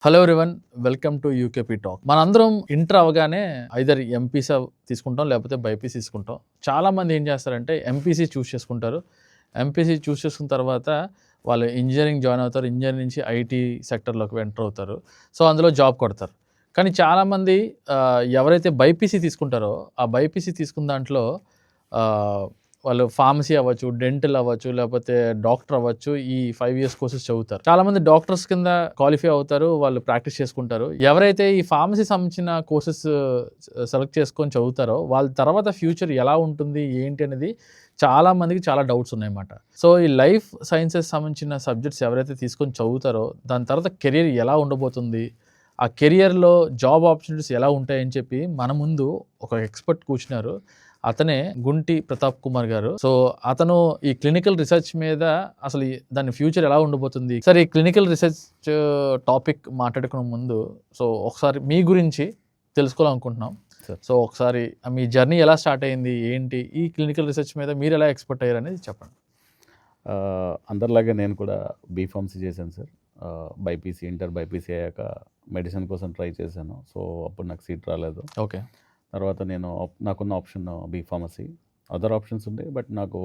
Hello everyone, welcome to యూకేపీ talk. మనందరం inter అవగానే either MPC తీసుకుంటాం, లేకపోతే బైపీసీ తీసుకుంటాం. చాలామంది ఏం చేస్తారంటే ఎంపీసీ చూస్ చేసుకుంటారు. ఎంపీసీ చూస్ చేసుకున్న తర్వాత వాళ్ళు ఇంజనీరింగ్ జాయిన్ అవుతారు. ఇంజనీరింగ్ నుంచి ఐటీ సెక్టర్లోకి ఎంటర్ అవుతారు. సో అందులో జాబ్ కొడతారు. కానీ చాలామంది ఎవరైతే బైపీసీ తీసుకుంటారో ఆ బైపీసీ తీసుకున్న దాంట్లో వాళ్ళు ఫార్మసీ అవ్వచ్చు, డెంటల్ అవ్వచ్చు, లేకపోతే డాక్టర్ అవ్వచ్చు, ఈ 5 years కోర్సెస్ చదువుతారు. చాలామంది డాక్టర్స్ కింద క్వాలిఫై అవుతారు, వాళ్ళు ప్రాక్టీస్ చేసుకుంటారు. ఎవరైతే ఈ ఫార్మసీ సంబంధించిన కోర్సెస్ సెలెక్ట్ చేసుకొని చదువుతారో వాళ్ళ తర్వాత ఫ్యూచర్ ఎలా ఉంటుంది ఏంటి అనేది చాలా మందికి చాలా డౌట్స్ ఉన్నాయన్నమాట. సో ఈ లైఫ్ సైన్సెస్ సంబంధించిన సబ్జెక్ట్స్ ఎవరైతే తీసుకొని చదువుతారో దాని తర్వాత కెరీర్ ఎలా ఉండబోతుంది, ఆ కెరియర్లో జాబ్ ఆపర్చునిటీస్ ఎలా ఉంటాయని చెప్పి మన ముందు ఒక ఎక్స్పర్ట్ కూర్చున్నారు. అతనే గుంటి ప్రతాప్ కుమార్ గారు. సో అతను ఈ క్లినికల్ రీసెర్చ్ మీద అసలు దాని ఫ్యూచర్ ఎలా ఉండబోతుంది. సరే, ఈ క్లినికల్ రీసెర్చ్ టాపిక్ మాట్లాడుకునే ముందు సో ఒకసారి మీ గురించి తెలుసుకోవాలనుకుంటున్నాం. సో ఒకసారి మీ జర్నీ ఎలా స్టార్ట్ అయింది, ఏంటి, ఈ క్లినికల్ రీసెర్చ్ మీద మీరు ఎలా ఎక్స్పర్ట్ అయ్యారు అనేది చెప్పండి. అందరిలాగే నేను కూడా బీఫార్మసీ చేశాను సార్. బైపీసీ ఇంటర్ బైపీసీ అయ్యాక మెడిసిన్ కోసం ట్రై చేశాను. సో అప్పుడు నాకు సీట్ రాలేదు. ఓకే. తర్వాత నాకున్న ఆప్షన్ బీఫార్మసీ. అదర్ ఆప్షన్స్ ఉండే, బట్ నాకు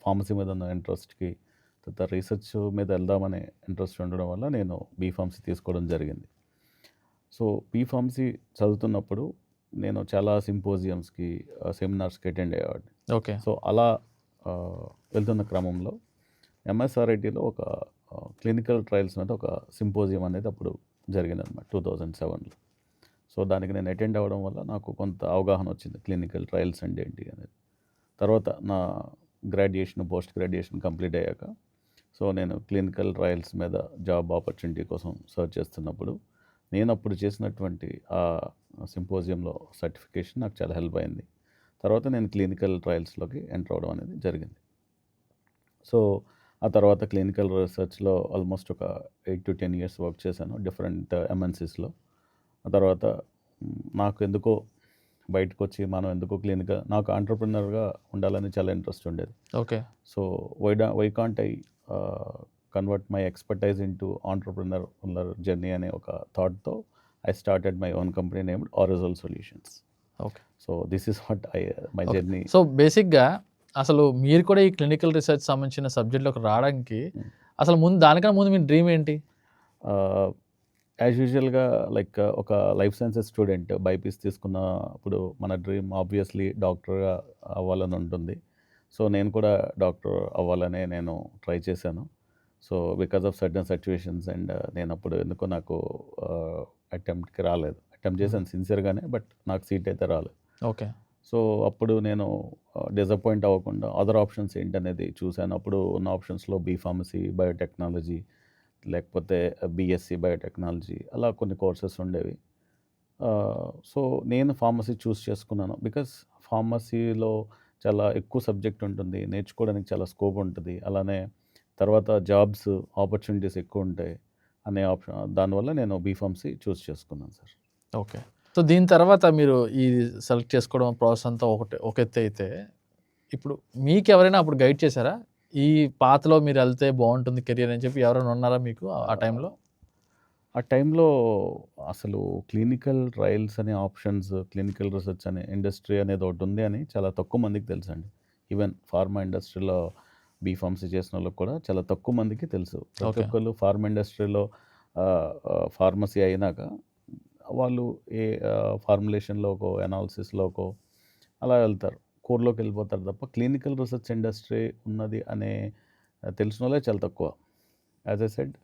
ఫార్మసీ మీద ఉన్న ఇంట్రెస్ట్కి తర్వాత రీసెర్చ్ మీద వెళ్దామనే ఇంట్రెస్ట్ ఉండడం వల్ల నేను బీఫార్మసీ తీసుకోవడం జరిగింది. సో బీఫార్మసీ చదువుతున్నప్పుడు నేను చాలా సింపోజియమ్స్కి సెమినార్స్కి అటెండ్ అయ్యేవాడిని. ఓకే. సో అలా వెళ్తున్న క్రమంలో ఎంఎస్ఆర్ఐటీలో ఒక క్లినికల్ ట్రయల్స్ మీద ఒక సింపోజియం అనేది అప్పుడు జరిగిందనమాట 2007లో. సో దానికి నేను అటెండ్ అవ్వడం వల్ల నాకు కొంత అవగాహన వచ్చింది క్లినికల్ ట్రయల్స్ అంటే ఏంటి అనేది. తర్వాత నా గ్రాడ్యుయేషన్ పోస్ట్ గ్రాడ్యుయేషన్ కంప్లీట్ అయ్యాక సో నేను క్లినికల్ ట్రయల్స్ మీద జాబ్ ఆపర్చునిటీ కోసం సర్చ్ చేస్తున్నప్పుడు నేను అప్పుడు చేసినటువంటి ఆ సింపోజియంలో సర్టిఫికేషన్ నాకు చాలా హెల్ప్ అయింది. తర్వాత నేను క్లినికల్ ట్రయల్స్లోకి ఎంటర్ అవ్వడం అనేది జరిగింది. సో ఆ తర్వాత క్లినికల్ రీసెర్చ్లో ఆల్మోస్ట్ ఒక 8 to 10 years వర్క్ చేశాను డిఫరెంట్ ఎంఎన్సీస్లో. ఆ తర్వాత నాకు ఎందుకో బయటకు వచ్చి మనం ఎందుకో క్లినికల్ నాకు ఆంటర్ప్రినర్గా ఉండాలని చాలా ఇంట్రెస్ట్ ఉండేది. Okay. So why can't I convert my expertise into entrepreneur journey అనే ఒక థాట్తో I started my own company named Arizol solutions. Okay. So this is what my journey. So బేసిక్గా అసలు మీరు కూడా ఈ క్లినికల్ రీసెర్చ్ సంబంధించిన సబ్జెక్ట్లోకి రావడానికి అసలు దానికన్నా ముందు మీ డ్రీమ్ ఏంటి? యాజ్ యూజువల్గా లైక్ ఒక లైఫ్ సైన్సెస్ స్టూడెంట్ బైపీసీ తీసుకున్నప్పుడు మన డ్రీమ్ ఆబ్వియస్లీ డాక్టర్గా అవ్వాలని ఉంటుంది. సో నేను కూడా డాక్టర్ అవ్వాలనే నేను ట్రై చేశాను. So because of certain situations and నేను అప్పుడు ఎందుకో నాకు అటెంప్ట్కి రాలేదు. అటెంప్ట్ చేశాను సిన్సియర్గానే, బట్ నాకు సీట్ అయితే రాలేదు. ఓకే. సో అప్పుడు నేను డిసప్పాయింట్ అవ్వకుండా అదర్ ఆప్షన్స్ ఏంటనేది చూశాను. అప్పుడు ఉన్న ఆప్షన్స్లో బీఫార్మసీ, బయోటెక్నాలజీ, లేకపోతే బీఎస్సీ బయోటెక్నాలజీ, అలా కొన్ని కోర్సెస్ ఉండేవి. సో నేను ఫార్మసీ చూస్ చేసుకున్నాను. బికాస్ ఫార్మసీలో చాలా ఎక్కువ సబ్జెక్ట్ ఉంటుంది, నేర్చుకోవడానికి చాలా స్కోప్ ఉంటుంది, అలానే తర్వాత జాబ్స్ ఆపర్చునిటీస్ ఎక్కువ ఉంటాయి అనే ఆప్షన్. దానివల్ల నేను బీఫార్మసీ చూస్ చేసుకున్నాను సార్. ఓకే. సో దీని తర్వాత మీరు ఈ సెలెక్ట్ చేసుకోవడం ప్రాసెస్ అంతా ఒక ఎత్తు అయితే, ఇప్పుడు మీకు ఎవరైనా అప్పుడు గైడ్ చేశారా? ఈ పాత్లో మీరు వెళ్తే బాగుంటుంది కెరియర్ అని చెప్పి ఎవరైనా ఉన్నారా మీకు ఆ టైంలో? ఆ టైంలో అసలు క్లినికల్ ట్రయల్స్ అనే ఆప్షన్స్, క్లినికల్ రీసెర్చ్ అనే ఇండస్ట్రీ అనేది ఒకటి ఉంది అని చాలా తక్కువ మందికి తెలుసండి. ఈవెన్ ఫార్మా ఇండస్ట్రీలో బీఫార్మసీ చేసిన వాళ్ళకి కూడా చాలా తక్కువ మందికి తెలుసు. ప్రతి ఒక్కళ్ళు ఫార్మా ఇండస్ట్రీలో ఫార్మసీ అయినాక వాళ్ళు ఏ ఫార్ములేషన్లోకో ఎనాలిసిస్లోకో అలా వెళ్తారు, కోర్లోకి వెళ్ళిపోతారు తప్ప క్లినికల్ రీసెర్చ్ ఇండస్ట్రీ ఉన్నది అనే తెలిసిన వాళ్ళే చాలా తక్కువ. యాజ్ ఐ సెడ్,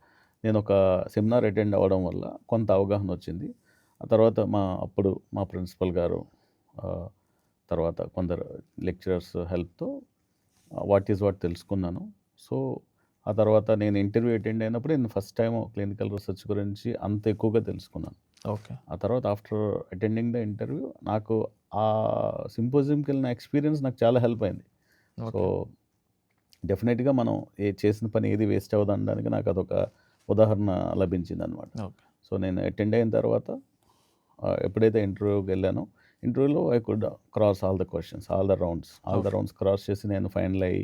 నేను ఒక సెమినార్ అటెండ్ అవ్వడం వల్ల కొంత అవగాహన వచ్చింది. ఆ తర్వాత మా ప్రిన్సిపల్ గారు, తర్వాత కొందరు లెక్చరర్స్ హెల్ప్తో వాట్ తెలుసుకున్నాను. సో ఆ తర్వాత నేను ఇంటర్వ్యూ అటెండ్ అయినప్పుడు నేను ఫస్ట్ టైం క్లినికల్ రీసెర్చ్ గురించి అంత ఎక్కువగా తెలుసుకున్నాను. ఓకే. ఆ తర్వాత ఆఫ్టర్ అటెండింగ్ ద ఇంటర్వ్యూ నాకు ఆ సింపోజియంకి వెళ్ళిన ఎక్స్పీరియన్స్ నాకు చాలా హెల్ప్ అయింది. సో డెఫినెట్గా మనం చేసిన పని ఏది వేస్ట్ అవ్వదనడానికి నాకు అదొక ఉదాహరణ లభించింది అనమాట. సో నేను అటెండ్ అయిన తర్వాత ఎప్పుడైతే ఇంటర్వ్యూకి వెళ్ళానో, ఇంటర్వ్యూలో I could cross all the questions, all the rounds cross చేసి నేను ఫైనల్ అయ్యి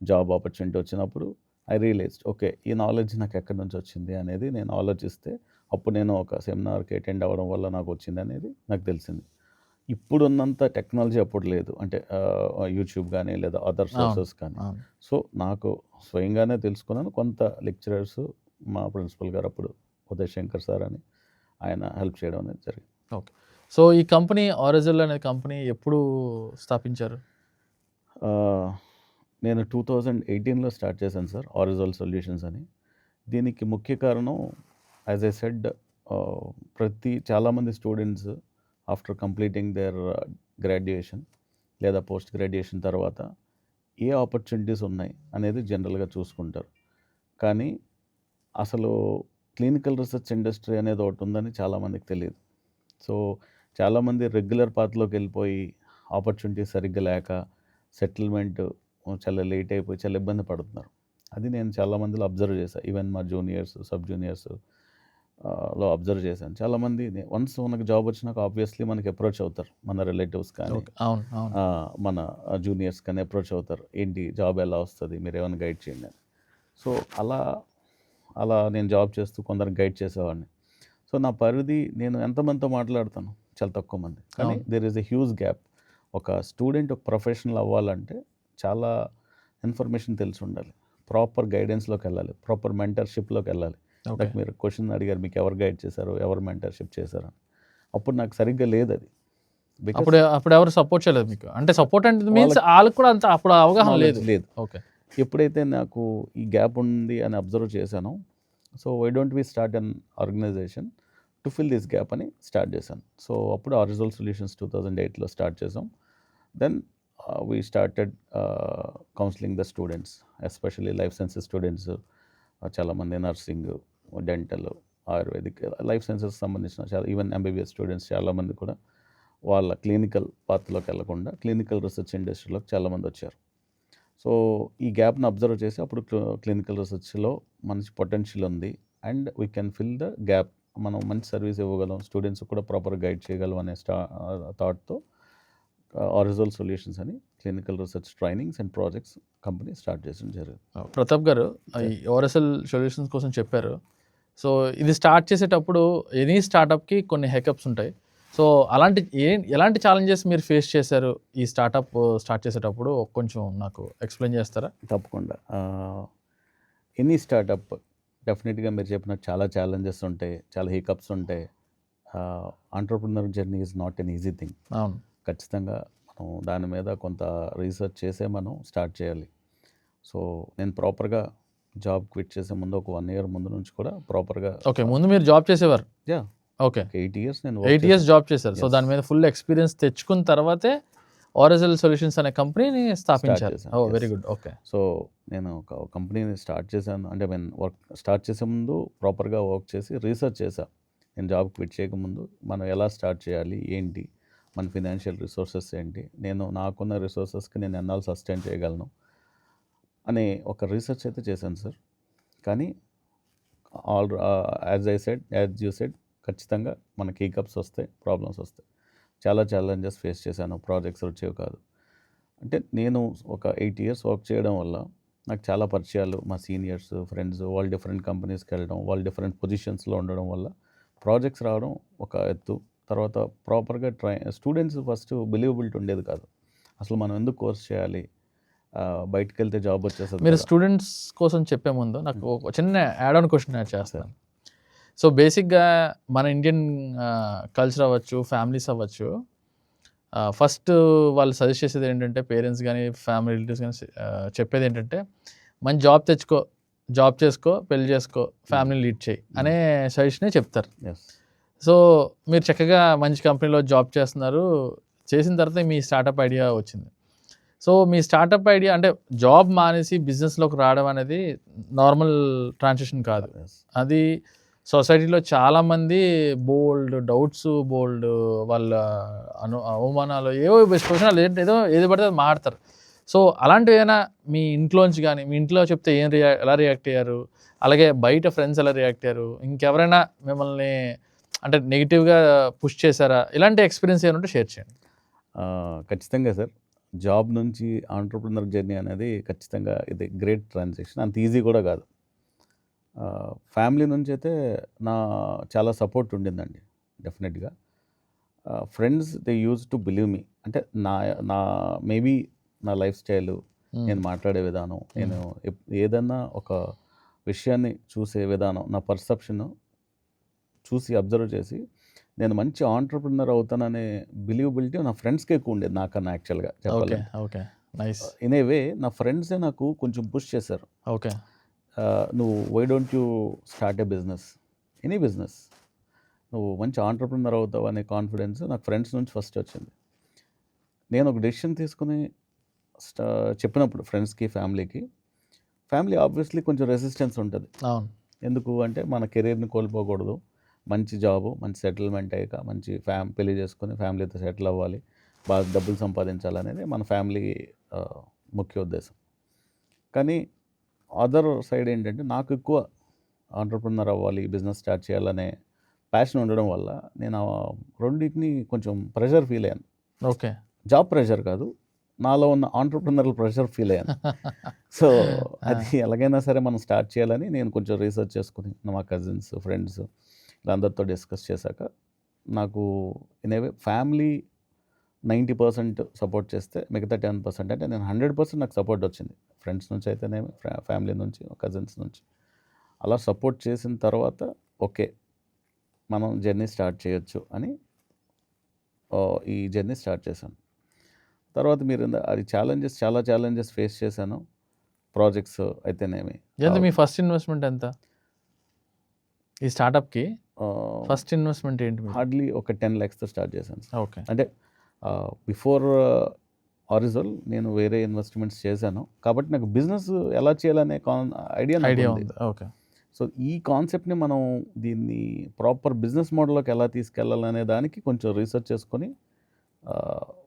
జాబ్ ఆపర్చునిటీ వచ్చినప్పుడు ఐ రియలైజ్డ్ ఓకే, ఈ నాలెడ్జ్ నాకు ఎక్కడి నుంచి వచ్చింది అనేది నేను ఆలోచిస్తే అప్పుడు నేను ఒక సెమినార్కి అటెండ్ అవ్వడం వల్ల నాకు వచ్చింది అనేది నాకు తెలిసింది. ఇప్పుడున్నంత టెక్నాలజీ అప్పుడు లేదు. అంటే యూట్యూబ్ కానీ లేదా అదర్ సోర్సెస్ కానీ. అవును. సో నాకు స్వయంగానే తెలుసుకున్నాను. కొంత లెక్చరర్స్ మా ప్రిన్సిపల్ గారు అప్పుడు ఉదయ్ శంకర్ సార్ అని ఆయన హెల్ప్ చేయడం అనేది జరిగింది. ఓకే. సో ఈ కంపెనీ ఆరెజల్ అనే కంపెనీ ఎప్పుడు స్థాపించారు? నేను 2018లో స్టార్ట్ చేశాను సార్ ఆరిజల్ సొల్యూషన్స్ అని. దీనికి ముఖ్య కారణం యాజ్ ఐ సెడ్ చాలామంది students after completing their graduation లేదా పోస్ట్ గ్రాడ్యుయేషన్ తర్వాత ఏ ఆపర్చునిటీస్ ఉన్నాయి అనేది జనరల్గా చూసుకుంటారు. కానీ అసలు క్లినికల్ రీసెర్చ్ ఇండస్ట్రీ అనేది ఒకటి ఉందని చాలామందికి తెలియదు. సో చాలామంది రెగ్యులర్ పాత్లోకి వెళ్ళిపోయి ఆపర్చునిటీ సరిగ్గా లేక సెటిల్మెంట్ చాలా లేట్ అయిపోయి చాలా ఇబ్బంది పడుతున్నారు. అది నేను చాలామందిలో అబ్జర్వ్ చేశాను. ఈవెన్ మా జూనియర్స్ సబ్ జూనియర్స్ లో అబ్జర్వ్ చేశాను. చాలామంది వన్స్ మనకు జాబ్ వచ్చినాక ఆబ్వియస్లీ మనకి అప్రోచ్ అవుతారు. మన రిలేటివ్స్ కానీ అవును, అవును. మన జూనియర్స్ కానీ అప్రోచ్ అవుతారు. ఏంటి జాబ్ ఎలా వస్తుంది, మీరు ఏమైనా గైడ్ చేయండి అని. సో అలా నేను జాబ్ చేస్తూ కొందరికి గైడ్ చేసేవాడిని. సో నా పరిధి నేను ఎంతమందితో మాట్లాడతాను, చాలా తక్కువ మంది. కానీ there is a huge gap. ఒక స్టూడెంట్ ఒక ప్రొఫెషనల్ అవ్వాలంటే చాలా ఇన్ఫర్మేషన్ తెలిసి ఉండాలి. ప్రాపర్ గైడెన్స్లోకి వెళ్ళాలి, ప్రాపర్ మెంటర్షిప్లోకి వెళ్ళాలి. ఓకే. మీరు క్వశ్చన్ అడిగారు, మీకు ఎవరు గైడ్ చేశారు, ఎవరు మెంటర్షిప్ చేశారు అని. అప్పుడు నాకు సరిగ్గా లేదు అది. అప్పుడు ఎవరు సపోర్ట్ చేయలేదు మీకు? అంటే సపోర్ట్ అంటే మీన్స్ వాళ్ళకి కూడా అంత అప్పుడు అవగాహన లేదు. ఓకే. ఎప్పుడైతే నాకు ఈ గ్యాప్ ఉంది అని అబ్జర్వ్ చేశానో, so why don't we start an organization to fill this gap అని స్టార్ట్ చేశాను. సో అప్పుడు ఆరిజల్ సొల్యూషన్స్ 2008లో స్టార్ట్ చేసాం. Then we started counselling the students, especially life sciences students. చాలామంది nursing, dental, Ayurvedic, life sciences సంబంధించిన చాలా even MBBS students చాలామంది కూడా వాళ్ళ క్లినికల్ పాత్లోకి వెళ్లకుండా క్లినికల్ రీసెర్చ్ ఇండస్ట్రీలోకి చాలామంది వచ్చారు. సో ఈ గ్యాప్ను అబ్జర్వ్ చేసి అప్పుడు క్లినికల్ రీసెర్చ్లో మంచి పొటెన్షియల్ ఉంది and we can fill the gap, మనం మంచి సర్వీస్ ఇవ్వగలం, స్టూడెంట్స్ కూడా ప్రాపర్ గైడ్ చేయగలం అనే థాట్తో ఆరిజల్ సొల్యూషన్స్ అని clinical research trainings and projects company start చేయడం జరిగింది. ప్రతాప్ గారు, ఈ ఆరెజల్ సొల్యూషన్స్ కోసం చెప్పారు. సో ఇది స్టార్ట్ చేసేటప్పుడు ఎనీ స్టార్టప్కి కొన్ని హెకప్స్ ఉంటాయి. సో ఎలాంటి ఛాలెంజెస్ మీరు ఫేస్ చేశారు ఈ స్టార్ట్ చేసేటప్పుడు కొంచెం నాకు ఎక్స్ప్లెయిన్ చేస్తారా? తప్పకుండా. ఎనీ స్టార్టప్ డెఫినెట్గా మీరు చెప్పినట్టు చాలా ఛాలెంజెస్ ఉంటాయి, చాలా హికప్స్ ఉంటాయి. Entrepreneur journey is not an easy thing. అవును. ఖచ్చితంగా మనం దాని మీద కొంత రీసెర్చ్ చేసే మనం స్టార్ట్ చేయాలి. సో నేను ప్రాపర్గా జాబ్ క్విట్ చేసే ముందు ఒక 1 year ముందు నుంచి కూడా ప్రాపర్గా. ఓకే. ముందు మీరు జాబ్ చేసేవారు? యా. ఓకే. 8 years నేను 8 years జాబ్ చేశారు. సో దాని మీద ఫుల్ ఎక్స్పీరియన్స్ తెచ్చుకున్న తర్వాతే ఆరెజల్ సొల్యూషన్స్ అనే కంపెనీని స్థాపించారు. చేశాను. ఓ వెరీ గుడ్. ఓకే. సో నేను ఒక కంపెనీని స్టార్ట్ చేశాను. అంటే నేను వర్క్ స్టార్ట్ చేసే ముందు ప్రాపర్గా వర్క్ చేసి రీసెర్చ్ చేశాను. నేను జాబ్ క్విట్ చేయకముందు మనం ఎలా స్టార్ట్ చేయాలి, ఏంటి మన ఫినాన్షియల్ రిసోర్సెస్ ఏంటి, నాకున్న రిసోర్సెస్కి నేను ఎన్నాళ్ళు సస్టైన్ చేయగలను అనే ఒక రీసెర్చ్ అయితే చేశాను సార్. కానీ యాజ్ యూ సెడ్ ఖచ్చితంగా మనకి హీకప్స్ వస్తాయి, ప్రాబ్లమ్స్ వస్తాయి. చాలా ఛాలెంజెస్ ఫేస్ చేశాను, ప్రాజెక్ట్స్ వచ్చేవి కాదు. అంటే నేను ఒక 8 years వర్క్ చేయడం వల్ల నాకు చాలా పరిచయాలు, మా సీనియర్స్, ఫ్రెండ్స్, వాళ్ళు డిఫరెంట్ కంపెనీస్కి వెళ్ళడం, వాళ్ళు డిఫరెంట్ పొజిషన్స్లో ఉండడం వల్ల ప్రాజెక్ట్స్ రావడం ఒక ఎత్తు. తర్వాత ప్రాపర్గా స్టూడెంట్స్ ఫస్ట్ బిలీవబిలిటీ ఉండేది కాదు. అసలు మనం ఎందుకు కోర్స్ చేయాలి, బయటకు వెళ్తే జాబ్ వచ్చేస్తుంది. మీరు స్టూడెంట్స్ కోసం చెప్పే ముందు నాకు ఒక చిన్న యాడ్ ఆన్ క్వశ్చన్ యాడ్ చేస్తాను. సో బేసిక్గా మన ఇండియన్ కల్చర్ అవ్వచ్చు, ఫ్యామిలీస్ అవ్వచ్చు, ఫస్ట్ వాళ్ళు సజెస్ట్ చేసేది ఏంటంటే, పేరెంట్స్ కానీ ఫ్యామిలీ రిలేటివ్స్ కానీ చెప్పేది ఏంటంటే, మంచి జాబ్ చేసుకో, పెళ్లి చేసుకో, ఫ్యామిలీ లీడ్ చేయి అనే సజెషనే చెప్తారు. సో మీరు చక్కగా మంచి కంపెనీలో జాబ్ చేస్తున్నారు, చేసిన తర్వాత మీ స్టార్టప్ ఐడియా వచ్చింది. సో మీ స్టార్టప్ ఐడియా అంటే జాబ్ మానేసి బిజినెస్లోకి రావడం అనేది నార్మల్ ట్రాన్సిషన్ కాదు. అది సొసైటీలో చాలామంది బోల్డ్ డౌట్స్, బోల్డ్ వాళ్ళ అవమానాలు, ఏది పడితే అది మాడతారు. సో అలాంటివి ఏమైనా మీ ఇంట్లోంచి కానీ, మీ ఇంట్లో చెప్తే ఎలా రియాక్ట్ అయ్యారు, అలాగే బయట ఫ్రెండ్స్ ఎలా రియాక్ట్ అయ్యారు, ఇంకెవరైనా మిమ్మల్ని అంటే నెగిటివ్గా పుష్ చేశారా, ఇలాంటి ఎక్స్పీరియన్స్ ఏమంటే షేర్ చేయండి. ఖచ్చితంగా సార్, జాబ్ నుంచి ఎంటర్‌ప్రెన్యూర్ జర్నీ అనేది ఖచ్చితంగా ఇది గ్రేట్ ట్రాన్సాక్షన్. అంత ఈజీ కూడా కాదు. ఫ్యామిలీ నుంచి అయితే నా చాలా సపోర్ట్ ఉండిందండి డెఫినెట్గా. Friends they use to believe me, అంటే నా నా మేబీ నా లైఫ్ స్టైలు, నేను మాట్లాడే విధానం, నేను ఏదన్నా ఒక విషయాన్ని చూసే విధానం, నా పర్సెప్షన్ చూసి అబ్జర్వ్ చేసి నేను మంచి ఆంటర్‌ప్రెన్యూర్ అవుతాననే బిలీవబిలిటీ నా ఫ్రెండ్స్‌కి ఎక్కువ ఉండేది నాకన్నా యాక్చువల్‌గా ఓకే. చెప్పాలంటే. Okay. Nice. In a way నా ఫ్రెండ్సే నాకు కొంచెం పుష్ చేశారు. ఓకే. నువ్వు why don't you start a business, any business, నువ్వు మంచి ఆంటర్‌ప్రెన్యూర్ అవుతావు అనే కాన్ఫిడెన్స్ నాకు ఫ్రెండ్స్ నుంచి ఫస్ట్ వచ్చింది. నేను ఒక డెసిషన్ తీసుకొని స్టా చెప్పినప్పుడు ఫ్రెండ్స్‌కి, ఫ్యామిలీ ఆబ్వియస్లీ కొంచెం రెసిస్టెన్స్ ఉంటది. అవును. ఎందుకు అంటే మన కెరీర్‌ని కోల్పోకూడదు. మంచి జాబు, మంచి సెటిల్మెంట్ అయ్యాక మంచి పెళ్లి చేసుకొని ఫ్యామిలీతో సెటిల్ అవ్వాలి. బాగా డబ్బులు సంపాదించాలనేది మన ఫ్యామిలీ ముఖ్య ఉద్దేశం. కానీ అదర్ సైడ్ ఏంటంటే నాకు ఎక్కువ ఆంటర్‌ప్రెన్యూర్ అవ్వాలి, బిజినెస్ స్టార్ట్ చేయాలనే ప్యాషన్ ఉండడం వల్ల నేను రెండిటిని కొంచెం ప్రెషర్ ఫీల్ అయ్యాను. ఓకే. జాబ్ ప్రెషర్ కాదు, నాలో ఉన్న ఆంటర్‌ప్రెన్యూరల్ ప్రెషర్ ఫీల్ అయ్యాను. సో అది ఎలాగైనా సరే మనం స్టార్ట్ చేయాలని నేను కొంచెం రీసెర్చ్ చేసుకుని మా కజిన్స్, ఫ్రెండ్స్ వీళ్ళందరితో డిస్కస్ చేశాక నాకు in a way family 90% support చేస్తే మిగతా 10% అంటే నేను 100% నాకు సపోర్ట్ వచ్చింది. ఫ్రెండ్స్ నుంచి అయితేనేమి, ఫ్యామిలీ నుంచి, కజిన్స్ నుంచి. అలా సపోర్ట్ చేసిన తర్వాత ఓకే, మనం జర్నీ స్టార్ట్ చేయొచ్చు అని ఈ జర్నీ స్టార్ట్ చేశాను. తర్వాత మీరు అది చాలా ఛాలెంజెస్ ఫేస్ చేశాను. ప్రాజెక్ట్స్ అయితేనేమి. ఎంత మీ ఫస్ట్ ఇన్వెస్ట్మెంట్ ఎంత ఈ స్టార్టప్కి? ఫస్ట్ ఇన్వెస్ట్మెంట్ ఏంటి మీది? హార్డ్లీ ఒక 10 lakhsతో స్టార్ట్ చేశాను. ఓకే. అంటే బిఫోర్ ఆరిజల్ నేను వేరే ఇన్వెస్ట్మెంట్స్ చేశాను కాబట్టి నాకు బిజినెస్ ఎలా చేయాలనే ఐడియా ఉంది. ఓకే. సో ఈ కాన్సెప్ట్ని మనం దీన్ని ప్రాపర్ బిజినెస్ మోడల్లోకి ఎలా తీసుకెళ్ళాలనే దానికి కొంచెం రీసెర్చ్ చేసుకొని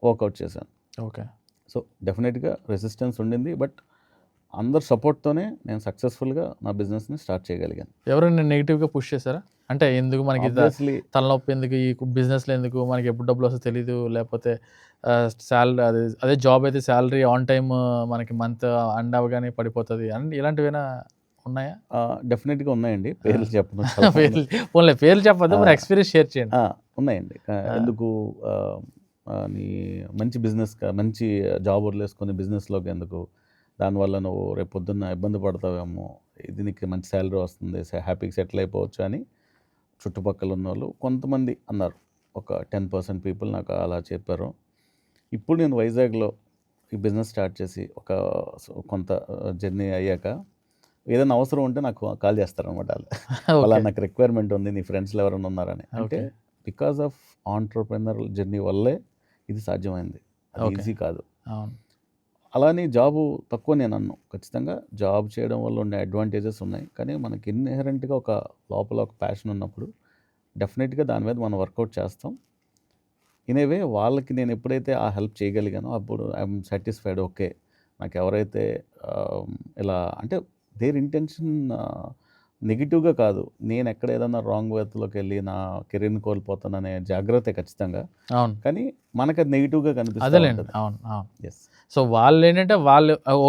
వర్కౌట్ చేశాను. ఓకే. సో డెఫినెట్గా రెసిస్టెన్స్ ఉండింది, బట్ అందరు సపోర్ట్తోనే నేను సక్సెస్ఫుల్గా నా బిజినెస్ని స్టార్ట్ చేయగలిగాను. ఎవరైనా నెగిటివ్గా పుష్ చేశారా? అంటే ఎందుకు మనకి ఆబ్వియస్లీ తలనొప్పి, ఎందుకు ఈ బిజినెస్లో, ఎందుకు మనకి ఎప్పుడు డబ్బులు వస్తుందో తెలీదు, లేకపోతే శాలరీ అదే జాబ్ అయితే శాలరీ ఆన్ టైమ్ మనకి మంత్ అండ్ అవగానే పడిపోతుంది అని ఇలాంటివైనా ఉన్నాయా? డెఫినెట్గా ఉన్నాయండి, పేర్లు చెప్పను. పేర్లు చెప్పద్దు, మరి ఎక్స్పీరియన్స్ షేర్ చేయండి. ఉన్నాయండి. ఎందుకు నీ మంచి బిజినెస్, మంచి జాబ్ వదిలేసుకొని బిజినెస్లోకి ఎందుకు, దానివల్ల నువ్వు రేపు పొద్దున్న ఇబ్బంది పడతావేమో, ఇది నీకు మంచి శాలరీ వస్తుంది, హ్యాపీగా సెటిల్ అయిపోవచ్చు అని చుట్టుపక్కల ఉన్న వాళ్ళు కొంతమంది అన్నారు. ఒక 10% పీపుల్ నాకు అలా చెప్పారు. ఇప్పుడు నేను వైజాగ్లో ఈ బిజినెస్ స్టార్ట్ చేసి కొంత జర్నీ అయ్యాక ఏదైనా అవసరం ఉంటే నాకు కాల్ చేస్తారనమాట వాళ్ళు. అలా నాకు రిక్వైర్మెంట్ ఉంది, నీ ఫ్రెండ్స్లో ఎవరైనా ఉన్నారని. అంటే బికాస్ ఆఫ్ ఆంటర్‌ప్రెన్యూరల్ జర్నీ వల్లే ఇది సాధ్యమైంది. అది ఈజీ కాదు. అలానే జాబు తక్కువ నేను అన్ను. ఖచ్చితంగా జాబ్ చేయడం వల్ల ఉండే అడ్వాంటేజెస్ ఉన్నాయి. కానీ మనకి ఇన్హెరెంట్గా లోపల ఒక ప్యాషన్ ఉన్నప్పుడు డెఫినెట్గా దాని మీద మనం వర్కౌట్ చేస్తాం. ఇన్ ఏ వే వాళ్ళకి నేను ఎప్పుడైతే ఆ హెల్ప్ చేయగలిగానో అప్పుడు ఐఎమ్ సాటిస్ఫైడ్. ఓకే, నాకు ఎవరైతే ఇలా అంటే దేర్ ఇంటెన్షన్ నెగిటివ్గా కాదు, నేను ఎక్కడ ఏదైనా రాంగ్ వేలోకి వెళ్ళి నా కెరీర్ని కోల్పోతాననే జాగ్రత్త ఖచ్చితంగా. అవును. కానీ మనకు అది నెగిటివ్గా కనిపిస్తుంది. అదేలేండి. అవును. అవును. ఎస్. సో వాళ్ళు ఏంటంటే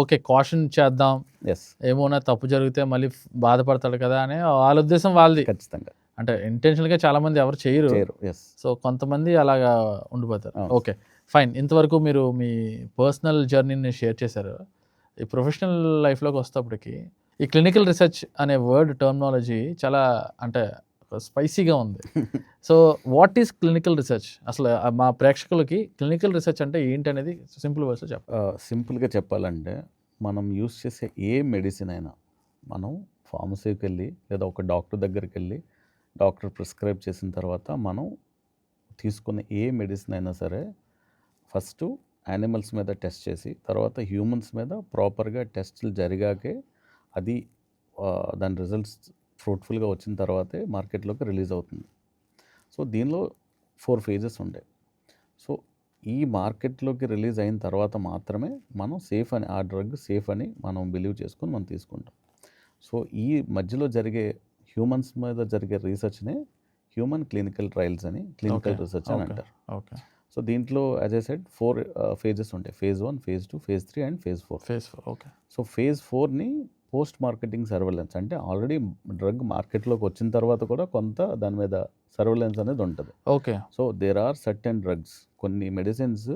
ఓకే కాషన్ చేద్దాం, ఎస్, ఏమోనా తప్పు జరిగితే మళ్ళీ బాధపడతాడు కదా అని వాళ్ళ ఉద్దేశం వాళ్ళది. ఖచ్చితంగా. అంటే ఇంటెన్షనల్గా చాలా మంది ఎవరు చేయరు. ఎస్. సో కొంతమంది అలాగా ఉండిపోతారు. Okay, fine. ఇంతవరకు మీరు మీ పర్సనల్ జర్నీని షేర్ చేశారు. ఈ ప్రొఫెషనల్ లైఫ్లోకి వస్తేప్పటికి ఈ క్లినికల్ రీసెర్చ్ అనే వర్డ్ టర్మినాలజీ చాలా అంటే స్పైసీగా ఉంది. So what is clinical research? అసలు మా ప్రేక్షకులకి క్లినికల్ రీసెర్చ్ అంటే ఏంటి అనేది సింపుల్ వర్డ్స్లో చెప్పండి. సింపుల్గా చెప్పాలంటే మనం యూస్ చేసే ఏ మెడిసిన్ అయినా మనం ఫార్మసీకి వెళ్ళి లేదా ఒక డాక్టర్ దగ్గరికి వెళ్ళి డాక్టర్ ప్రిస్క్రైబ్ చేసిన తర్వాత మనం తీసుకునే ఏ మెడిసిన్ అయినా సరే ఫస్ట్ యానిమల్స్ మీద టెస్ట్ చేసి తర్వాత హ్యూమన్స్ మీద ప్రాపర్గా టెస్టులు జరిగాకే అది దాని రిజల్ట్స్ ఫ్రూట్ఫుల్గా వచ్చిన తర్వాతే మార్కెట్లోకి రిలీజ్ అవుతుంది. సో దీనిలో 4 phases ఉంటాయి. సో ఈ మార్కెట్లోకి రిలీజ్ అయిన తర్వాత మాత్రమే మనం సేఫ్ అని, ఆ డ్రగ్ సేఫ్ అని మనం బిలీవ్ చేసుకొని మనం తీసుకుంటాం. సో ఈ మధ్యలో జరిగే హ్యూమన్స్ మీద జరిగే రీసెర్చ్నే హ్యూమన్ క్లినికల్ ట్రయల్స్ అని, క్లినికల్ రీసెర్చ్ అని అంటారు. ఓకే. సో దీంట్లో యాజ్ ఐ సెడ్ 4 phases ఉంటాయి. Phase 1, Phase 2, Phase 3 and Phase 4. Phase 4. Okay. So Phase 4ని పోస్ట్ మార్కెటింగ్ సర్వేలెన్స్, అంటే ఆల్రెడీ డ్రగ్ మార్కెట్లోకి వచ్చిన తర్వాత కూడా కొంత దాని మీద సర్వేలెన్స్ అనేది ఉంటుంది. Okay. So there are certain drugs, కొన్ని మెడిసిన్స్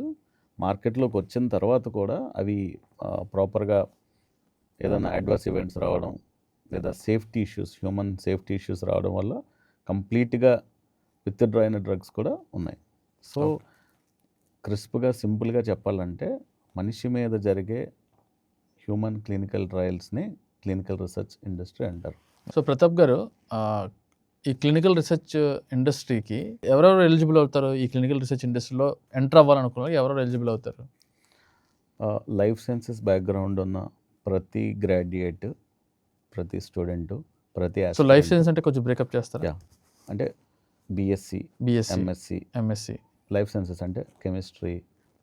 మార్కెట్లోకి వచ్చిన తర్వాత కూడా అవి ప్రాపర్గా ఏదైనా అడ్వర్స్ ఈవెంట్స్ రావడం లేదా safety issues, human safety issues రావడం వల్ల కంప్లీట్గా విత్డ్రా అయిన డ్రగ్స్ కూడా ఉన్నాయి. సో క్రిస్ప్గా సింపుల్గా చెప్పాలంటే మనిషి మీద జరిగే హ్యూమన్ క్లినికల్ ట్రయల్స్ని క్లినికల్ రీసెర్చ్ ఇండస్ట్రీ అంటారు. సో ప్రతాప్ గారు, ఈ క్లినికల్ రీసెర్చ్ ఇండస్ట్రీకి ఎవరెవరు ఎలిజిబుల్ అవుతారు? ఈ క్లినికల్ రీసెర్చ్ ఇండస్ట్రీలో ఎంటర్ అవ్వాలనుకున్నారు ఎవరెవరు ఎలిజిబుల్ అవుతారు? లైఫ్ సైన్సెస్ బ్యాక్గ్రౌండ్ ఉన్న ప్రతి గ్రాడ్యుయేట్, ప్రతి స్టూడెంటు, ప్రతి సో లైఫ్ సైన్స్ అంటే కొంచెం బ్రేకప్ చేస్తారా? యా, అంటే బీఎస్సీ, ఎంఎస్సి. లైఫ్ సైన్సెస్ అంటే chemistry,